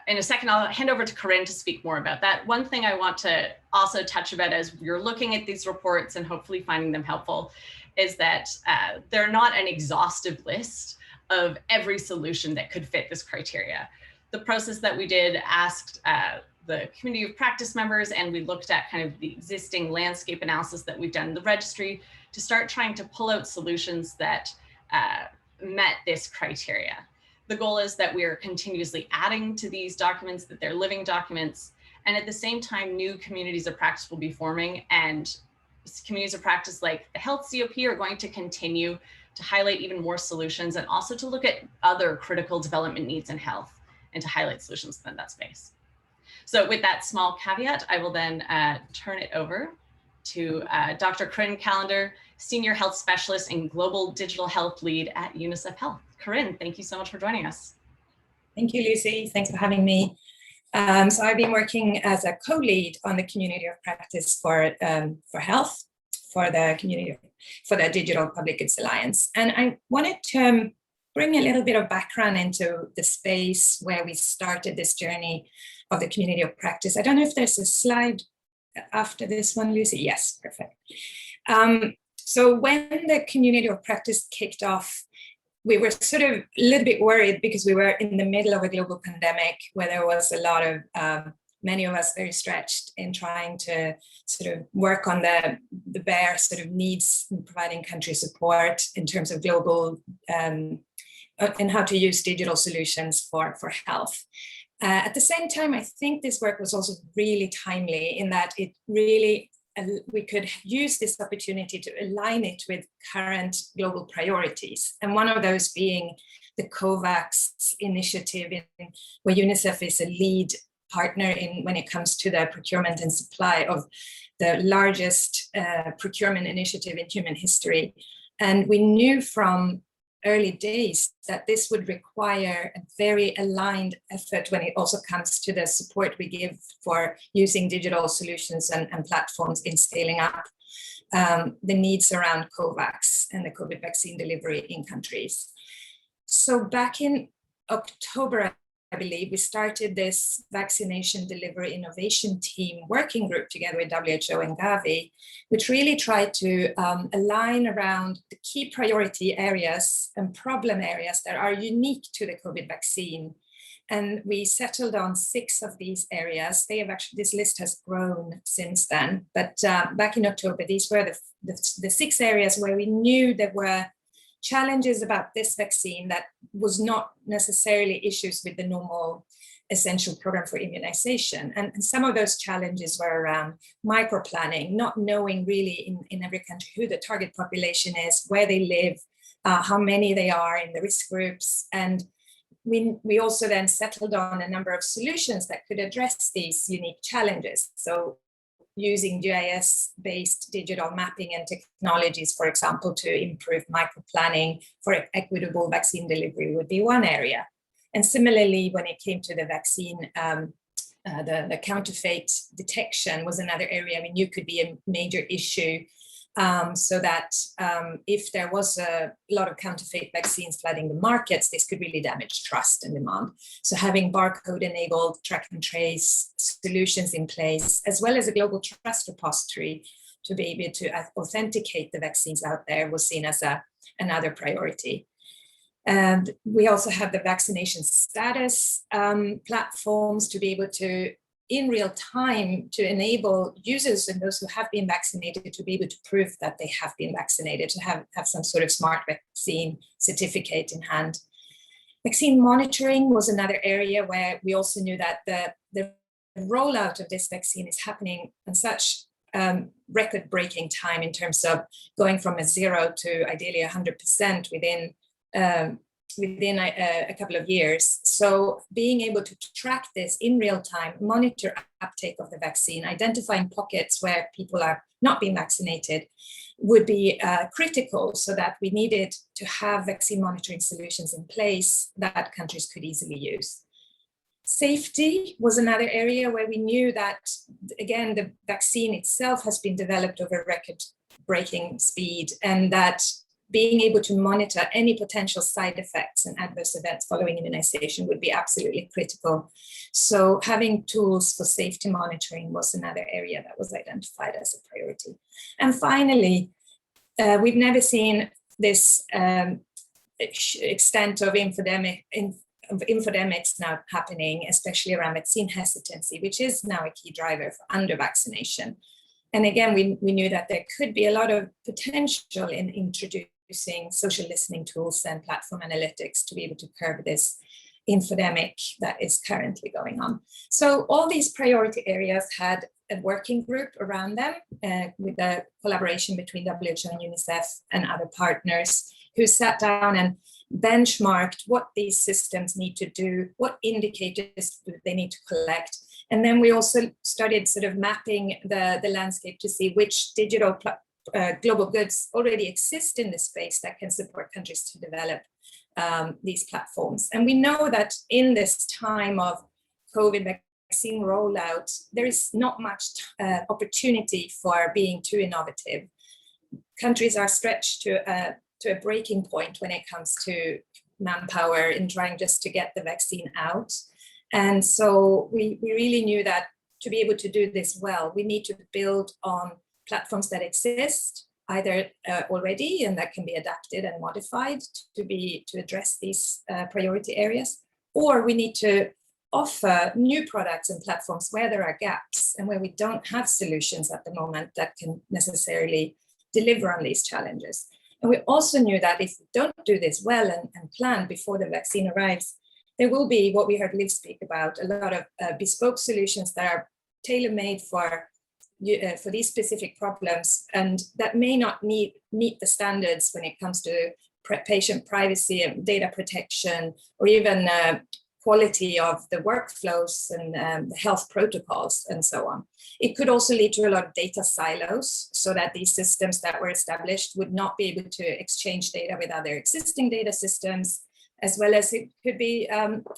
In a second, I'll hand over to Corinne to speak more about that. One thing I want to also touch about as you're looking at these reports and hopefully finding them helpful is that they're not an exhaustive list of every solution that could fit this criteria. The process that we did asked the community of practice members, and we looked at kind of the existing landscape analysis that we've done in the registry to start trying to pull out solutions that met this criteria. The goal is that we are continuously adding to these documents, that they're living documents, and at the same time, new communities of practice will be forming, and communities of practice like the Health COP are going to continue to highlight even more solutions and also to look at other critical development needs in health and to highlight solutions within that space. So with that small caveat, I will then turn it over to Dr. Corinne Callender, Senior Health Specialist and Global Digital Health Lead at UNICEF Health. Corinne, thank you so much for joining us. Thank you, Lucy. Thanks for having me. So I've been working as a co-lead on the community of practice for health, for the community, for the Digital Public Goods Alliance. And I wanted to bring a little bit of background into the space where we started this journey of the community of practice. I don't know if there's a slide after this one, Lucy. Yes, perfect. So when the community of practice kicked off, we were sort of a little bit worried because we were in the middle of a global pandemic where there was a lot of, many of us very stretched in trying to sort of work on the bare sort of needs in providing country support in terms of global and how to use digital solutions for health. At the same time, I think this work was also really timely in that it really, we could use this opportunity to align it with current global priorities. And one of those being the COVAX initiative, where UNICEF is a lead partner in when it comes to the procurement and supply of the largest procurement initiative in human history. And we knew from early days that this would require a very aligned effort when it also comes to the support we give for using digital solutions and platforms in scaling up the needs around COVAX and the COVID vaccine delivery in countries. So back in October, I believe, we started this vaccination delivery innovation team working group together with WHO and Gavi, which really tried to align around the key priority areas and problem areas that are unique to the COVID vaccine. And we settled on 6 of these areas. They have actually, this list has grown since then, but back in October, these were the 6 areas where we knew there were challenges about this vaccine that was not necessarily issues with the normal essential program for immunization. And some of those challenges were around micro-planning, not knowing really in every country who the target population is, where they live, how many they are in the risk groups. And we also then settled on a number of solutions that could address these unique challenges. So using GIS-based digital mapping and technologies, for example, to improve micro-planning for equitable vaccine delivery would be one area. And similarly, when it came to the vaccine, the counterfeit detection was another area we knew could be a major issue. So that if there was a lot of counterfeit vaccines flooding the markets, this could really damage trust and demand. So having barcode-enabled track and trace solutions in place, as well as a global trust repository to be able to authenticate the vaccines out there was seen as another priority. And we also have the vaccination status platforms to be able to in real time to enable users and those who have been vaccinated to be able to prove that they have been vaccinated, to have some sort of smart vaccine certificate in hand. Vaccine monitoring was another area where we also knew that the rollout of this vaccine is happening in such record-breaking time in terms of going from a 0 to ideally 100% within a couple of years. So being able to track this in real time, monitor uptake of the vaccine, identifying pockets where people are not being vaccinated would be critical, so that we needed to have vaccine monitoring solutions in place that countries could easily use. Safety was another area where we knew that, again, the vaccine itself has been developed over record-breaking speed, and that being able to monitor any potential side effects and adverse events following immunization would be absolutely critical. So having tools for safety monitoring was another area that was identified as a priority. And finally, we've never seen this extent of infodemics now happening, especially around vaccine hesitancy, which is now a key driver for under-vaccination. And again, we knew that there could be a lot of potential in introducing social listening tools and platform analytics to be able to curb this infodemic that is currently going on. So all these priority areas had a working group around them with the collaboration between WHO and UNICEF and other partners, who sat down and benchmarked what these systems need to do, what indicators they need to collect. And then we also started sort of mapping the landscape to see which digital global goods already exist in this space that can support countries to develop these platforms. And we know that in this time of COVID vaccine rollout, there is not much opportunity for being too innovative. Countries are stretched to a breaking point when it comes to manpower in trying just to get the vaccine out. And so we really knew that to be able to do this well, we need to build on platforms that exist either already and that can be adapted and modified to address these priority areas, or we need to offer new products and platforms where there are gaps and where we don't have solutions at the moment that can necessarily deliver on these challenges. And we also knew that if we don't do this well and plan before the vaccine arrives, there will be what we heard Liv speak about, a lot of bespoke solutions that are tailor-made for these specific problems, and that may not meet the standards when it comes to patient privacy and data protection, or even quality of the workflows and the health protocols and so on. It could also lead to a lot of data silos, so that these systems that were established would not be able to exchange data with other existing data systems, as well as it could be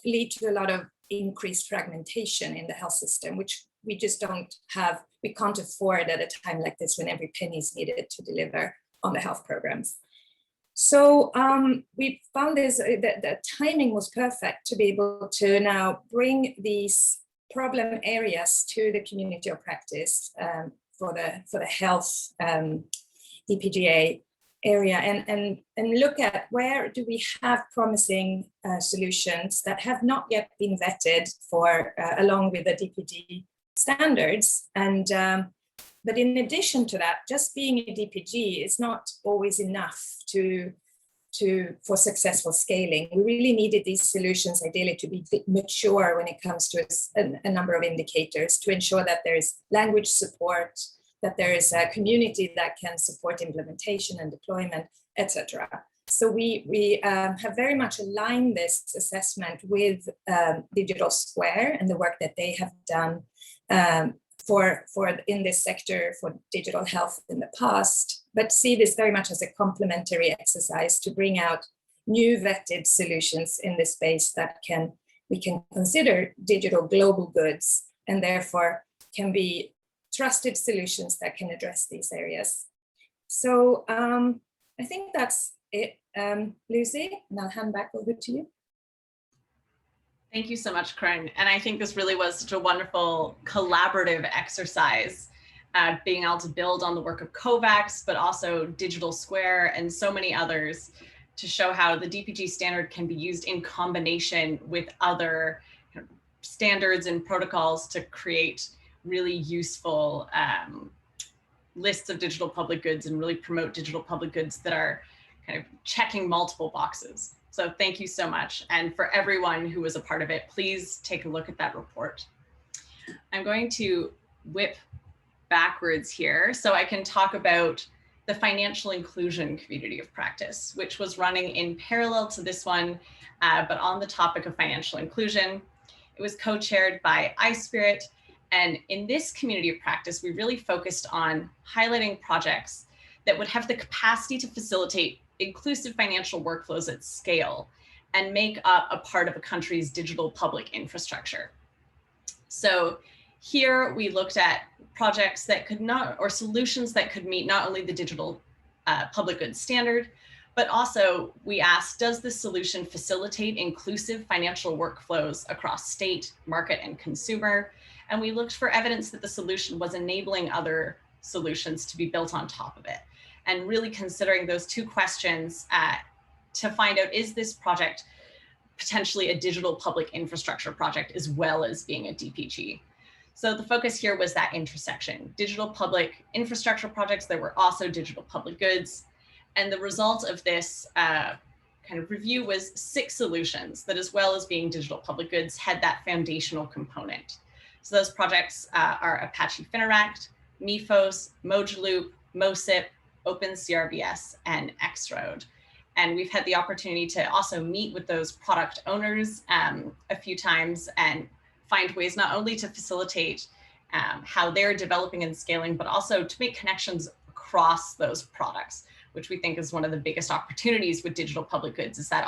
lead to a lot of increased fragmentation in the health system, which we just don't have, we can't afford at a time like this when every penny is needed to deliver on the health programs. So we found this, that the timing was perfect to be able to now bring these problem areas to the community of practice for the health DPGA area, and look at where do we have promising solutions that have not yet been vetted for along with the DPG standards. And but in addition to that, just being a DPG is not always enough for successful scaling. We really needed these solutions ideally to be mature when it comes to a number of indicators, to ensure that there is language support, that there is a community that can support implementation and deployment, etc. So we have very much aligned this assessment with Digital Square and the work that they have done for in this sector for digital health in the past, but see this very much as a complementary exercise to bring out new vetted solutions in this space that we can consider digital global goods, and therefore can be trusted solutions that can address these areas. So I think that's it, Lucy, and I'll hand back over to you. Thank you so much, Karin. And I think this really was such a wonderful collaborative exercise, being able to build on the work of COVAX, but also Digital Square and so many others to show how the DPG standard can be used in combination with other standards and protocols to create really useful lists of digital public goods and really promote digital public goods that are kind of checking multiple boxes. So thank you so much. And for everyone who was a part of it, please take a look at that report. I'm going to whip backwards here so I can talk about the financial inclusion community of practice, which was running in parallel to this one, but on the topic of financial inclusion. It was co-chaired by iSpirit. And in this community of practice, we really focused on highlighting projects that would have the capacity to facilitate inclusive financial workflows at scale and make up a part of a country's digital public infrastructure. So here we looked at projects that could not, or solutions that could meet not only the digital public goods standard, but also we asked, does this solution facilitate inclusive financial workflows across state, market, and consumer? And we looked for evidence that the solution was enabling other solutions to be built on top of it. And really considering those two questions to find out, is this project potentially a digital public infrastructure project as well as being a DPG? So the focus here was that intersection, digital public infrastructure projects that were also digital public goods. And the result of this kind of review was 6 solutions that, as well as being digital public goods, had that foundational component. So those projects are Apache Fineract, MIFOS, Mojaloop, MOSIP, OpenCRBS, and Xroad. And we've had the opportunity to also meet with those product owners a few times and find ways not only to facilitate how they're developing and scaling, but also to make connections across those products, which we think is one of the biggest opportunities with digital public goods, is that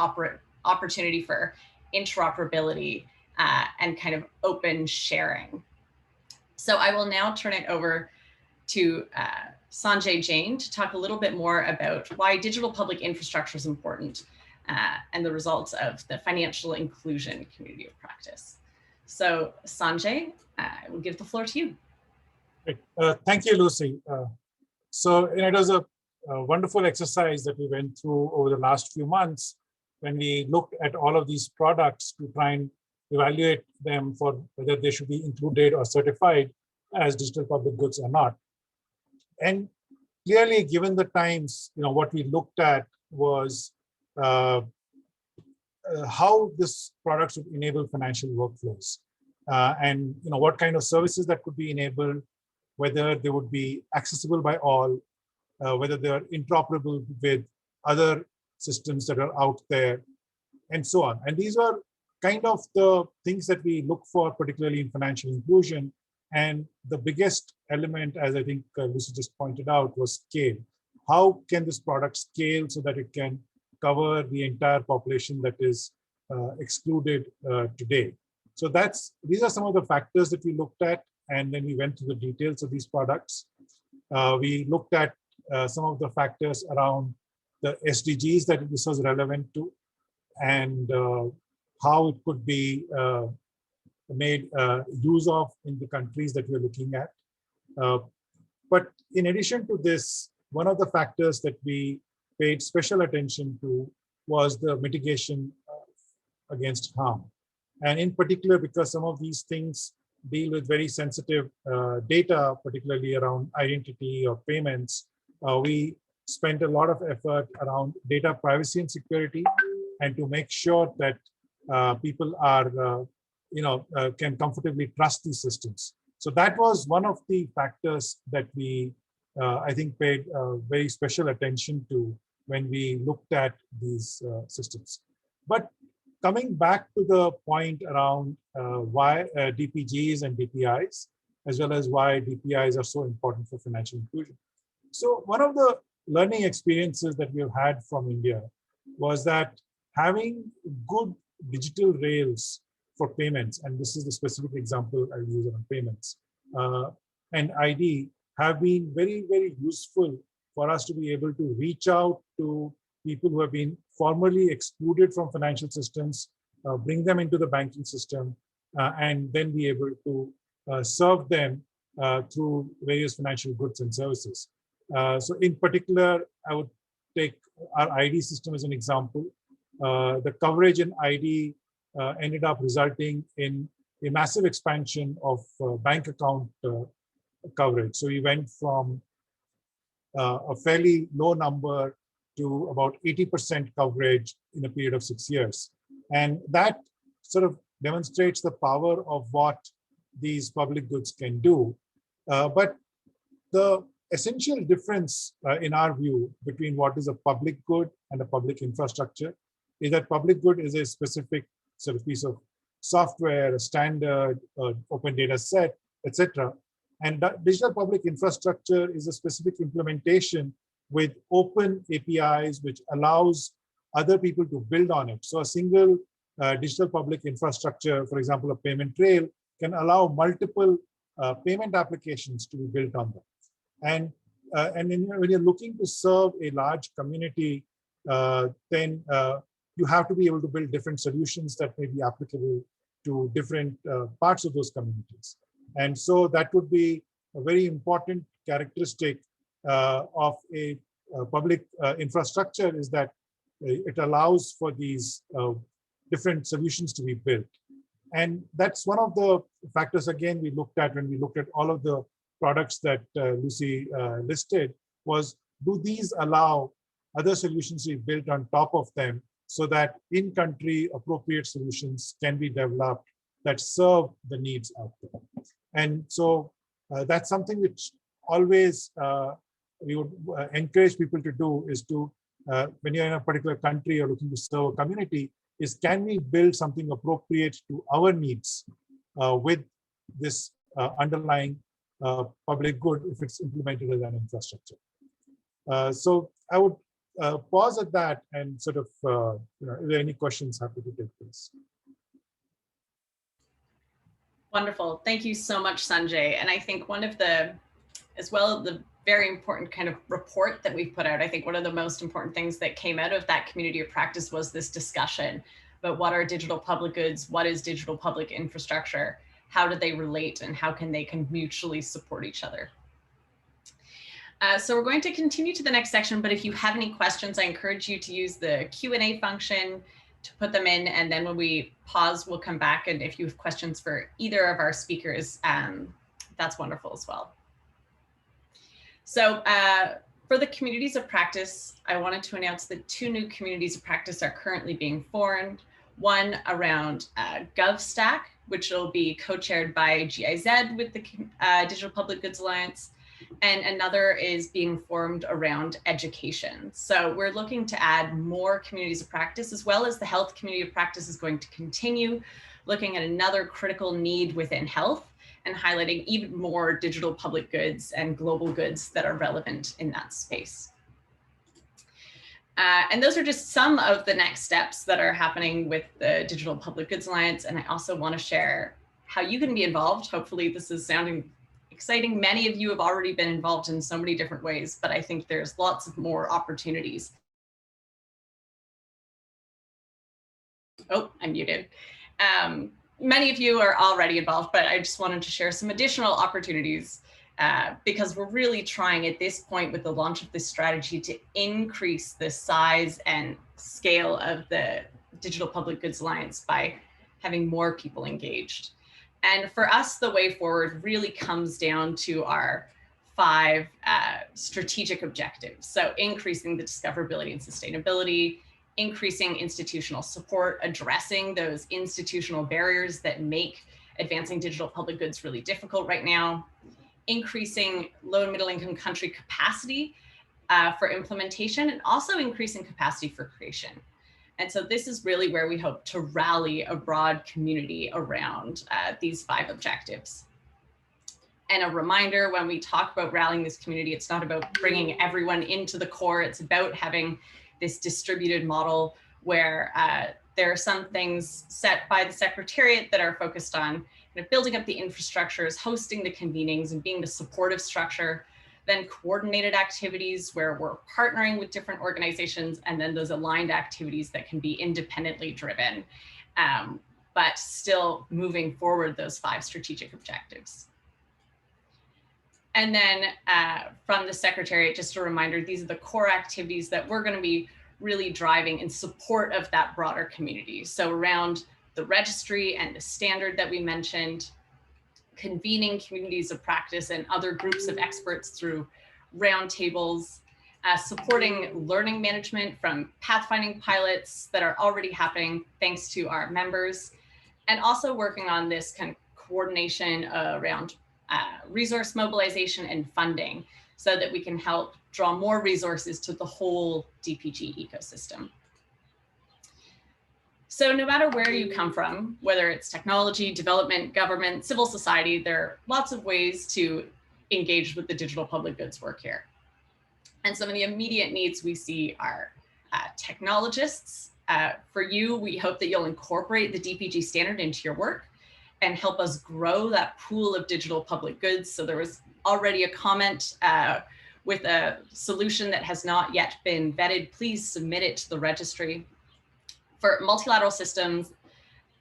opportunity for interoperability and kind of open sharing. So I will now turn it over to Sanjay Jain to talk a little bit more about why digital public infrastructure is important and the results of the financial inclusion community of practice. So Sanjay, I will give the floor to you. Great. Thank you, Lucy. So it was a wonderful exercise that we went through over the last few months when we looked at all of these products to try and evaluate them for whether they should be included or certified as digital public goods or not. And clearly, given the times, what we looked at was how this product would enable financial workflows, and what kind of services that could be enabled, whether they would be accessible by all, whether they are interoperable with other systems that are out there, and so on. And these are kind of the things that we look for, particularly in financial inclusion. And the biggest element, as I think Lucy just pointed out, was scale. How can this product scale so that it can cover the entire population that is excluded today? So these are some of the factors that we looked at, and then we went to the details of these products. We looked at some of the factors around the SDGs that this was relevant to, and how it could be made use of in the countries that we're looking at. But in addition to this, one of the factors that we paid special attention to was the mitigation against harm. And in particular, because some of these things deal with very sensitive data, particularly around identity or payments, we spent a lot of effort around data privacy and security, and to make sure that people are, can comfortably trust these systems. So that was one of the factors that we, I think, paid very special attention to when we looked at these systems. But coming back to the point around why DPGs and DPIs, as well as why DPIs are so important for financial inclusion. So one of the learning experiences that we've had from India was that having good digital rails for payments, and this is the specific example I use on payments, and ID have been very, very useful for us to be able to reach out to people who have been formerly excluded from financial systems, bring them into the banking system, and then be able to serve them through various financial goods and services. So in particular, I would take our ID system as an example. The coverage in ID ended up resulting in a massive expansion of bank account coverage. So we went from a fairly low number to about 80% coverage in a period of 6 years. And that sort of demonstrates the power of what these public goods can do. But the essential difference in our view between what is a public good and a public infrastructure is that public good is a specific sort of piece of software, a standard, open data set, etc. And digital public infrastructure is a specific implementation with open APIs, which allows other people to build on it. So a single digital public infrastructure, for example, a payment trail, can allow multiple payment applications to be built on them. And when you're looking to serve a large community, then you have to be able to build different solutions that may be applicable to different parts of those communities. And so that would be a very important characteristic of a public infrastructure, is that it allows for these different solutions to be built. And that's one of the factors, again, we looked at when we looked at all of the products that Lucy listed, was do these allow other solutions to be built on top of them so that in-country appropriate solutions can be developed that serve the needs out there. And so that's something which always we would encourage people to do, is to, when you're in a particular country or looking to serve a community, is can we build something appropriate to our needs with this underlying public good if it's implemented as an infrastructure. So I would pause at that and sort of, if there are any questions, happy to take this. Wonderful. Thank you so much, Sanjay. And I think one of the, as well, the very important kind of report that we've put out, I think one of the most important things that came out of that community of practice was this discussion about what are digital public goods, what is digital public infrastructure, how do they relate, and how can they mutually support each other. So we're going to continue to the next section, but if you have any questions, I encourage you to use the Q&A function to put them in, and then when we pause, we'll come back, and if you have questions for either of our speakers, that's wonderful as well. So for the communities of practice, I wanted to announce that 2 new communities of practice are currently being formed. One around GovStack, which will be co-chaired by GIZ with the Digital Public Goods Alliance, and another is being formed around education. So we're looking to add more communities of practice, as well as the health community of practice is going to continue looking at another critical need within health and highlighting even more digital public goods and global goods that are relevant in that space. And those are just some of the next steps that are happening with the Digital Public Goods Alliance. And I also want to share how you can be involved. Hopefully this is sounding exciting. Many of you have already been involved in so many different ways, but I think there's lots of more opportunities. Oh, I'm muted. Many of you are already involved, but I just wanted to share some additional opportunities because we're really trying at this point with the launch of this strategy to increase the size and scale of the Digital Public Goods Alliance by having more people engaged. And for us, the way forward really comes down to our 5 strategic objectives. So increasing the discoverability and sustainability, increasing institutional support, addressing those institutional barriers that make advancing digital public goods really difficult right now, increasing low and middle income country capacity for implementation, and also increasing capacity for creation. And so this is really where we hope to rally a broad community around these 5 objectives. And a reminder, when we talk about rallying this community, it's not about bringing everyone into the core, it's about having this distributed model where there are some things set by the Secretariat that are focused on building up the infrastructures, hosting the convenings, and being the supportive structure, then coordinated activities where we're partnering with different organizations, and then those aligned activities that can be independently driven, but still moving forward those 5 strategic objectives. And then from the Secretariat, just a reminder, these are the core activities that we're going to be really driving in support of that broader community. So around the registry and the standard that we mentioned, convening communities of practice and other groups of experts through roundtables, supporting learning management from pathfinding pilots that are already happening thanks to our members, and also working on this kind of coordination around resource mobilization and funding so that we can help draw more resources to the whole DPG ecosystem. So no matter where you come from, whether it's technology, development, government, civil society, there are lots of ways to engage with the digital public goods work here. And some of the immediate needs we see are technologists. For you, we hope that you'll incorporate the DPG standard into your work and help us grow that pool of digital public goods. So there was already a comment with a solution that has not yet been vetted. Please submit it to the registry. For multilateral systems,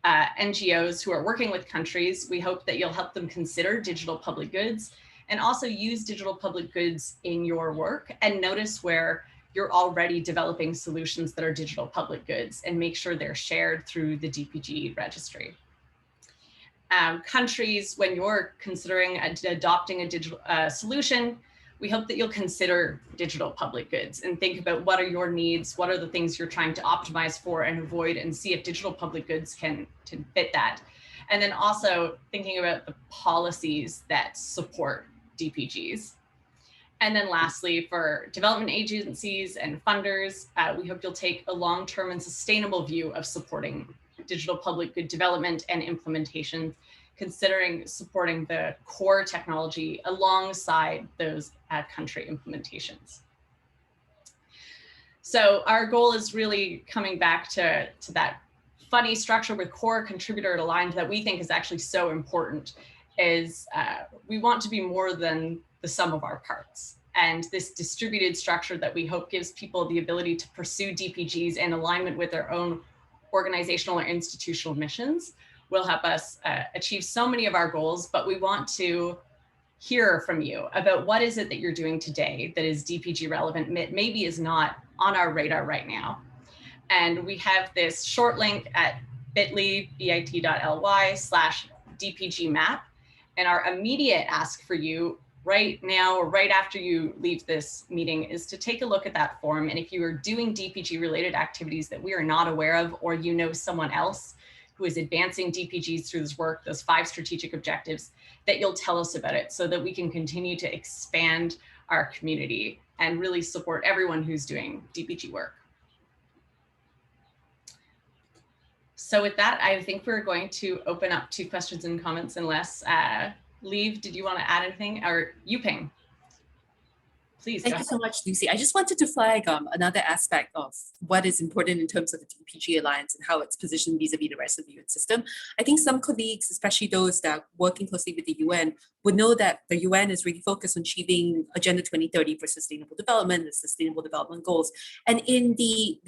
NGOs who are working with countries, we hope that you'll help them consider digital public goods and also use digital public goods in your work and notice where you're already developing solutions that are digital public goods and make sure they're shared through the DPG registry. Countries, when you're considering adopting a digital solution, we hope that you'll consider digital public goods and think about what are your needs, what are the things you're trying to optimize for and avoid, and see if digital public goods can fit that. And then also thinking about the policies that support DPGs. And then lastly, for development agencies and funders, we hope you'll take a long-term and sustainable view of supporting digital public good development and implementation, considering supporting the core technology alongside those country implementations. So our goal is really coming back to that funny structure with core contributor aligned that we think is actually so important, is we want to be more than the sum of our parts. And this distributed structure that we hope gives people the ability to pursue DPGs in alignment with their own organizational or institutional missions will help us achieve so many of our goals, but we want to hear from you about what is it that you're doing today that is DPG relevant, maybe is not on our radar right now. And we have this short link at bit.ly/DPG map. And our immediate ask for you right now or right after you leave this meeting is to take a look at that form. And if you are doing DPG related activities that we are not aware of, or you know someone else who is advancing DPGs through this work, those 5 strategic objectives, that you'll tell us about it so that we can continue to expand our community and really support everyone who's doing DPG work. So with that, I think we're going to open up to questions and comments unless, Liv, did you want to add anything? Or Yuping, please. Thank you so much, Lucy. I just wanted to flag another aspect of what is important in terms of the DPG Alliance and how it's positioned vis-a-vis the rest of the UN system. I think some colleagues, especially those that are working closely with the UN, would know that the UN is really focused on achieving Agenda 2030 for sustainable development, the sustainable development goals. And in the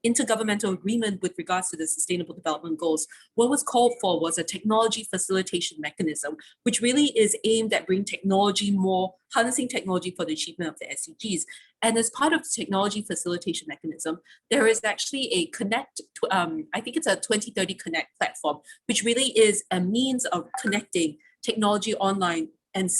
intergovernmental agreement with regards to the sustainable development goals, what was called for was a technology facilitation mechanism, which really is aimed at bringing technology harnessing technology for the achievement of the SDGs. And as part of the technology facilitation mechanism, there is actually a Connect, I think it's a 2030 Connect platform, which really is a means of connecting technology online and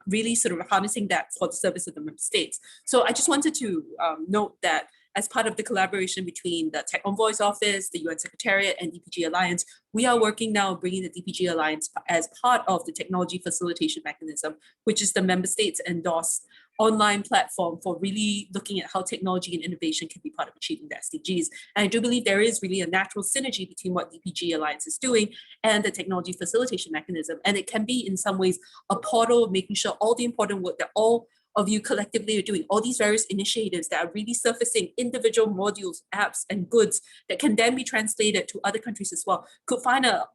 really sort of harnessing that for the service of the member states. So I just wanted to note that as part of the collaboration between the Tech Envoy's Office, the UN Secretariat, and DPG Alliance, we are working now bringing the DPG Alliance as part of the technology facilitation mechanism, which is the member states endorsed online platform for really looking at how technology and innovation can be part of achieving the SDGs. And I do believe there is really a natural synergy between what DPG Alliance is doing and the technology facilitation mechanism. And it can be in some ways a portal of making sure all the important work that all of you collectively are doing, all these various initiatives that are really surfacing individual modules, apps, and goods that can then be translated to other countries as well, could find a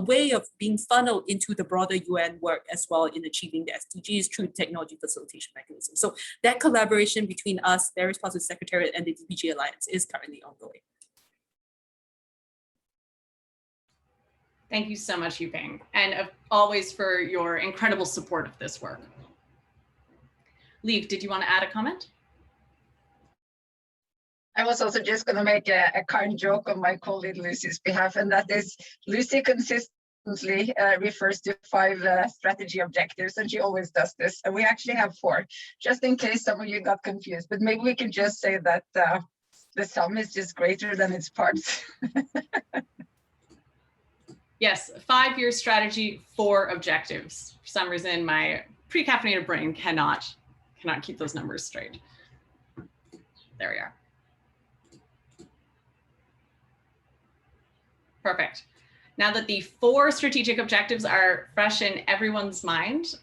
way of being funneled into the broader UN work as well in achieving the SDGs through technology facilitation mechanism. So that collaboration between us, various parts of the Secretariat, and the DPG Alliance is currently ongoing. Thank you so much, Yuping, and always for your incredible support of this work. Liv, did you want to add a comment? I was also just going to make a kind joke on my colleague Lucy's behalf, and that is Lucy consistently refers to 5 strategy objectives, and she always does this. And we actually have 4, just in case some of you got confused. But maybe we can just say that the sum is just greater than its parts. Yes, 5-year strategy, 4 objectives. For some reason, my pre-caffeinated brain cannot keep those numbers straight. There we are. Perfect. Now that the 4 strategic objectives are fresh in everyone's mind,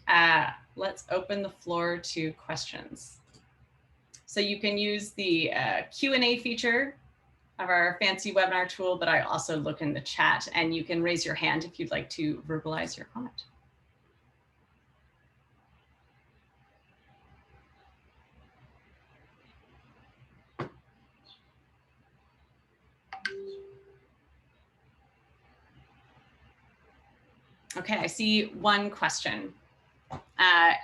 let's open the floor to questions. So you can use the Q&A feature of our fancy webinar tool, but I also look in the chat, and you can raise your hand if you'd like to verbalize your comment. Okay, I see one question.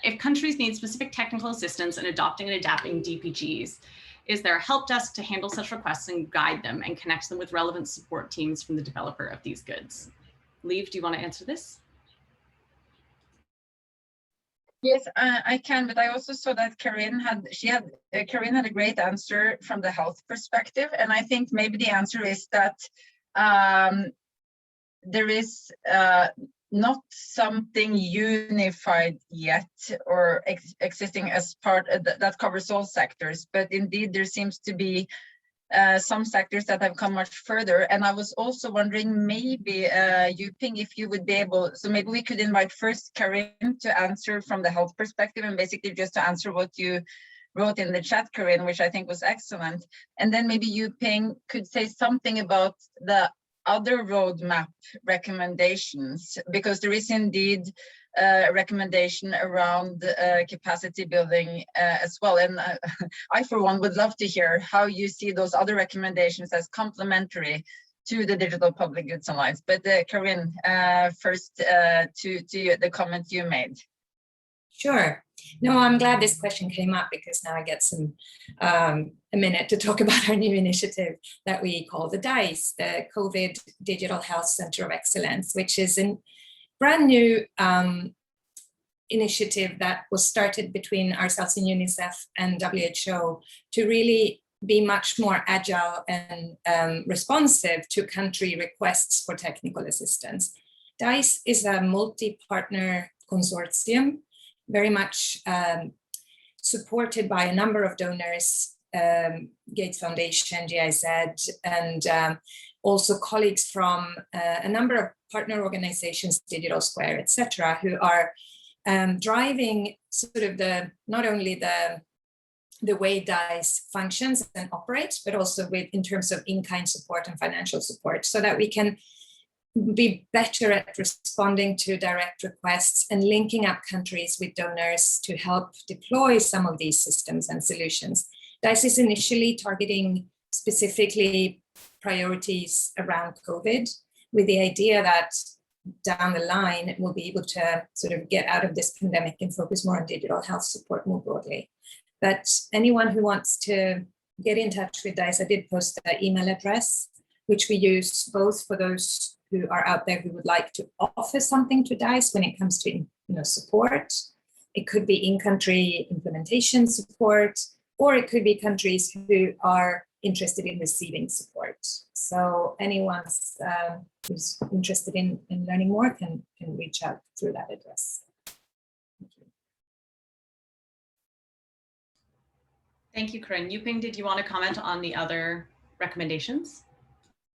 If countries need specific technical assistance in adopting and adapting DPGs, is there a help desk to handle such requests and guide them and connect them with relevant support teams from the developer of these goods? Liv, do you want to answer this? Yes, I can, but I also saw that Karin had a great answer from the health perspective, and I think maybe the answer is that there is not something unified yet or existing as part of that covers all sectors, but indeed there seems to be some sectors that have come much further. And I was also wondering, maybe Yuping, if you would be able, so maybe we could invite first Karin to answer from the health perspective, and basically just to answer what you wrote in the chat, Karin, which I think was excellent. And then maybe Yuping could say something about the other roadmap recommendations, because there is indeed a recommendation around capacity building as well. And I, for one, would love to hear how you see those other recommendations as complementary to the Digital Public Goods Alliance. But Karin, first to the comment you made. Sure. No, I'm glad this question came up, because now I get some a minute to talk about our new initiative that we call the DICE, the COVID Digital Health Center of Excellence, which is a brand new initiative that was started between ourselves in UNICEF and WHO to really be much more agile and responsive to country requests for technical assistance. DICE is a multi-partner consortium, very much supported by a number of donors, Gates Foundation, GIZ, and also colleagues from a number of partner organizations, Digital Square, etc., who are driving sort of not only the way DICE functions and operates, but also in terms of in-kind support and financial support, so that we can be better at responding to direct requests and linking up countries with donors to help deploy some of these systems and solutions. DICE is initially targeting specifically priorities around COVID, with the idea that down the line we'll be able to sort of get out of this pandemic and focus more on digital health support more broadly. But anyone who wants to get in touch with DICE, I did post the email address, which we use both for those who are out there who would like to offer something to DICE when it comes to support. It could be in-country implementation support, or it could be countries who are interested in receiving support. So anyone who's interested in learning more can reach out through that address. Thank you, Karin. Yuping, did you want to comment on the other recommendations?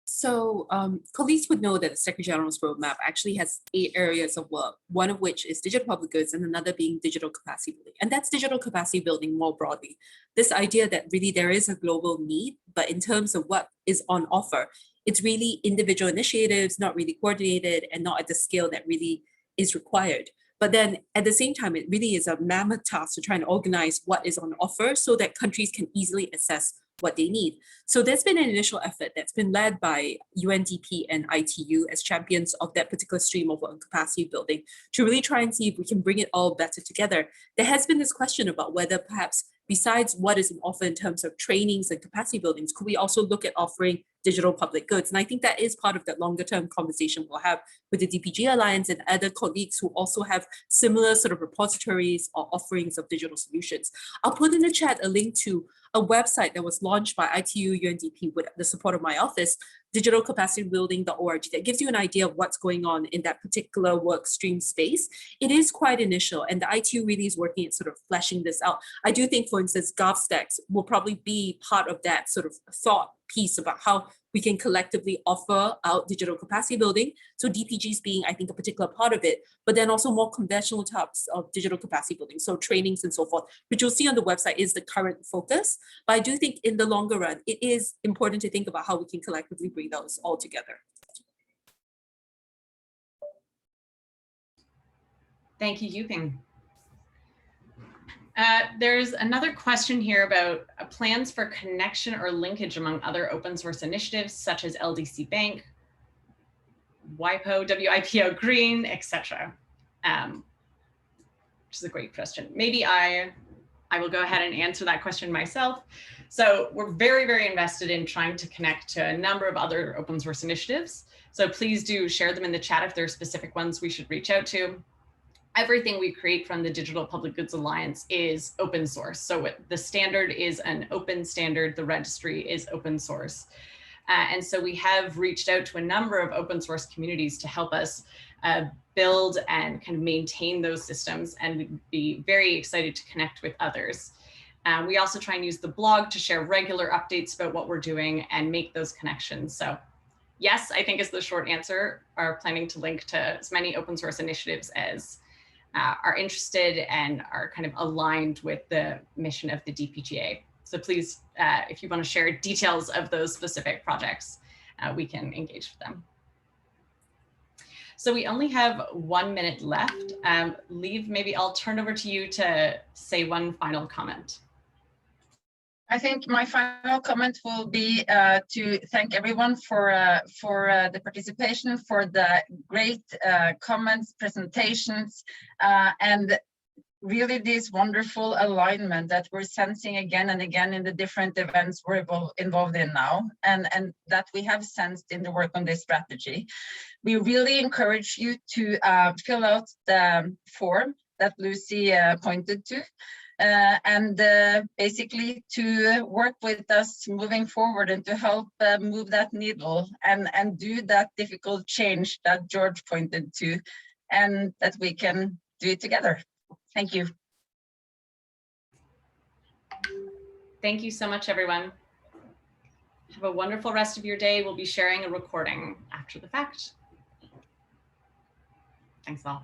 So colleagues would know that the Secretary General's roadmap actually has 8 areas of work, one of which is digital public goods and another being digital capacity building. And that's digital capacity building more broadly. This idea that really there is a global need, but in terms of what is on offer, it's really individual initiatives, not really coordinated and not at the scale that really is required. But then at the same time, it really is a mammoth task to try and organize what is on offer so that countries can easily assess what they need. So there's been an initial effort that's been led by UNDP and ITU as champions of that particular stream of work on capacity building to really try and see if we can bring it all better together. There has been this question about whether perhaps besides what is offered in terms of trainings and capacity buildings, could we also look at offering digital public goods? And I think that is part of that longer term conversation we'll have with the DPG Alliance and other colleagues who also have similar sort of repositories or offerings of digital solutions. I'll put in the chat a link to a website that was launched by ITU UNDP with the support of my office, digitalcapacitybuilding.org, that gives you an idea of what's going on in that particular work stream space. It is quite initial, and the ITU really is working at sort of fleshing this out. I do think, for instance, GovStacks will probably be part of that sort of thought piece about how we can collectively offer out digital capacity building. So DPGs being, I think, a particular part of it, but then also more conventional types of digital capacity building. So trainings and so forth, which you'll see on the website is the current focus. But I do think in the longer run, it is important to think about how we can collectively bring those all together. Thank you, Yuping. There's another question here about plans for connection or linkage among other open source initiatives such as LDC Bank, WIPO, WIPO Green, etc. Which is a great question. Maybe I will go ahead and answer that question myself. So we're very, very invested in trying to connect to a number of other open source initiatives. So please do share them in the chat if there are specific ones we should reach out to. Everything we create from the Digital Public Goods Alliance is open source. So the standard is an open standard, the registry is open source. And so we have reached out to a number of open source communities to help us build and kind of maintain those systems, and we'd be very excited to connect with others. We also try and use the blog to share regular updates about what we're doing and make those connections. So yes, I think is the short answer, are planning to link to as many open source initiatives as are interested and are kind of aligned with the mission of the DPGA. So please, if you want to share details of those specific projects, we can engage with them. So we only have 1 minute left. Liv, maybe I'll turn over to you to say one final comment. I think my final comment will be to thank everyone for the participation, for the great comments, presentations, and really this wonderful alignment that we're sensing again and again in the different events we're involved in now, and that we have sensed in the work on this strategy. We really encourage you to fill out the form that Lucy pointed to. And basically to work with us moving forward and to help move that needle and do that difficult change that George pointed to, and that we can do it together. Thank you. Thank you so much, everyone. Have a wonderful rest of your day. We'll be sharing a recording after the fact. Thanks all.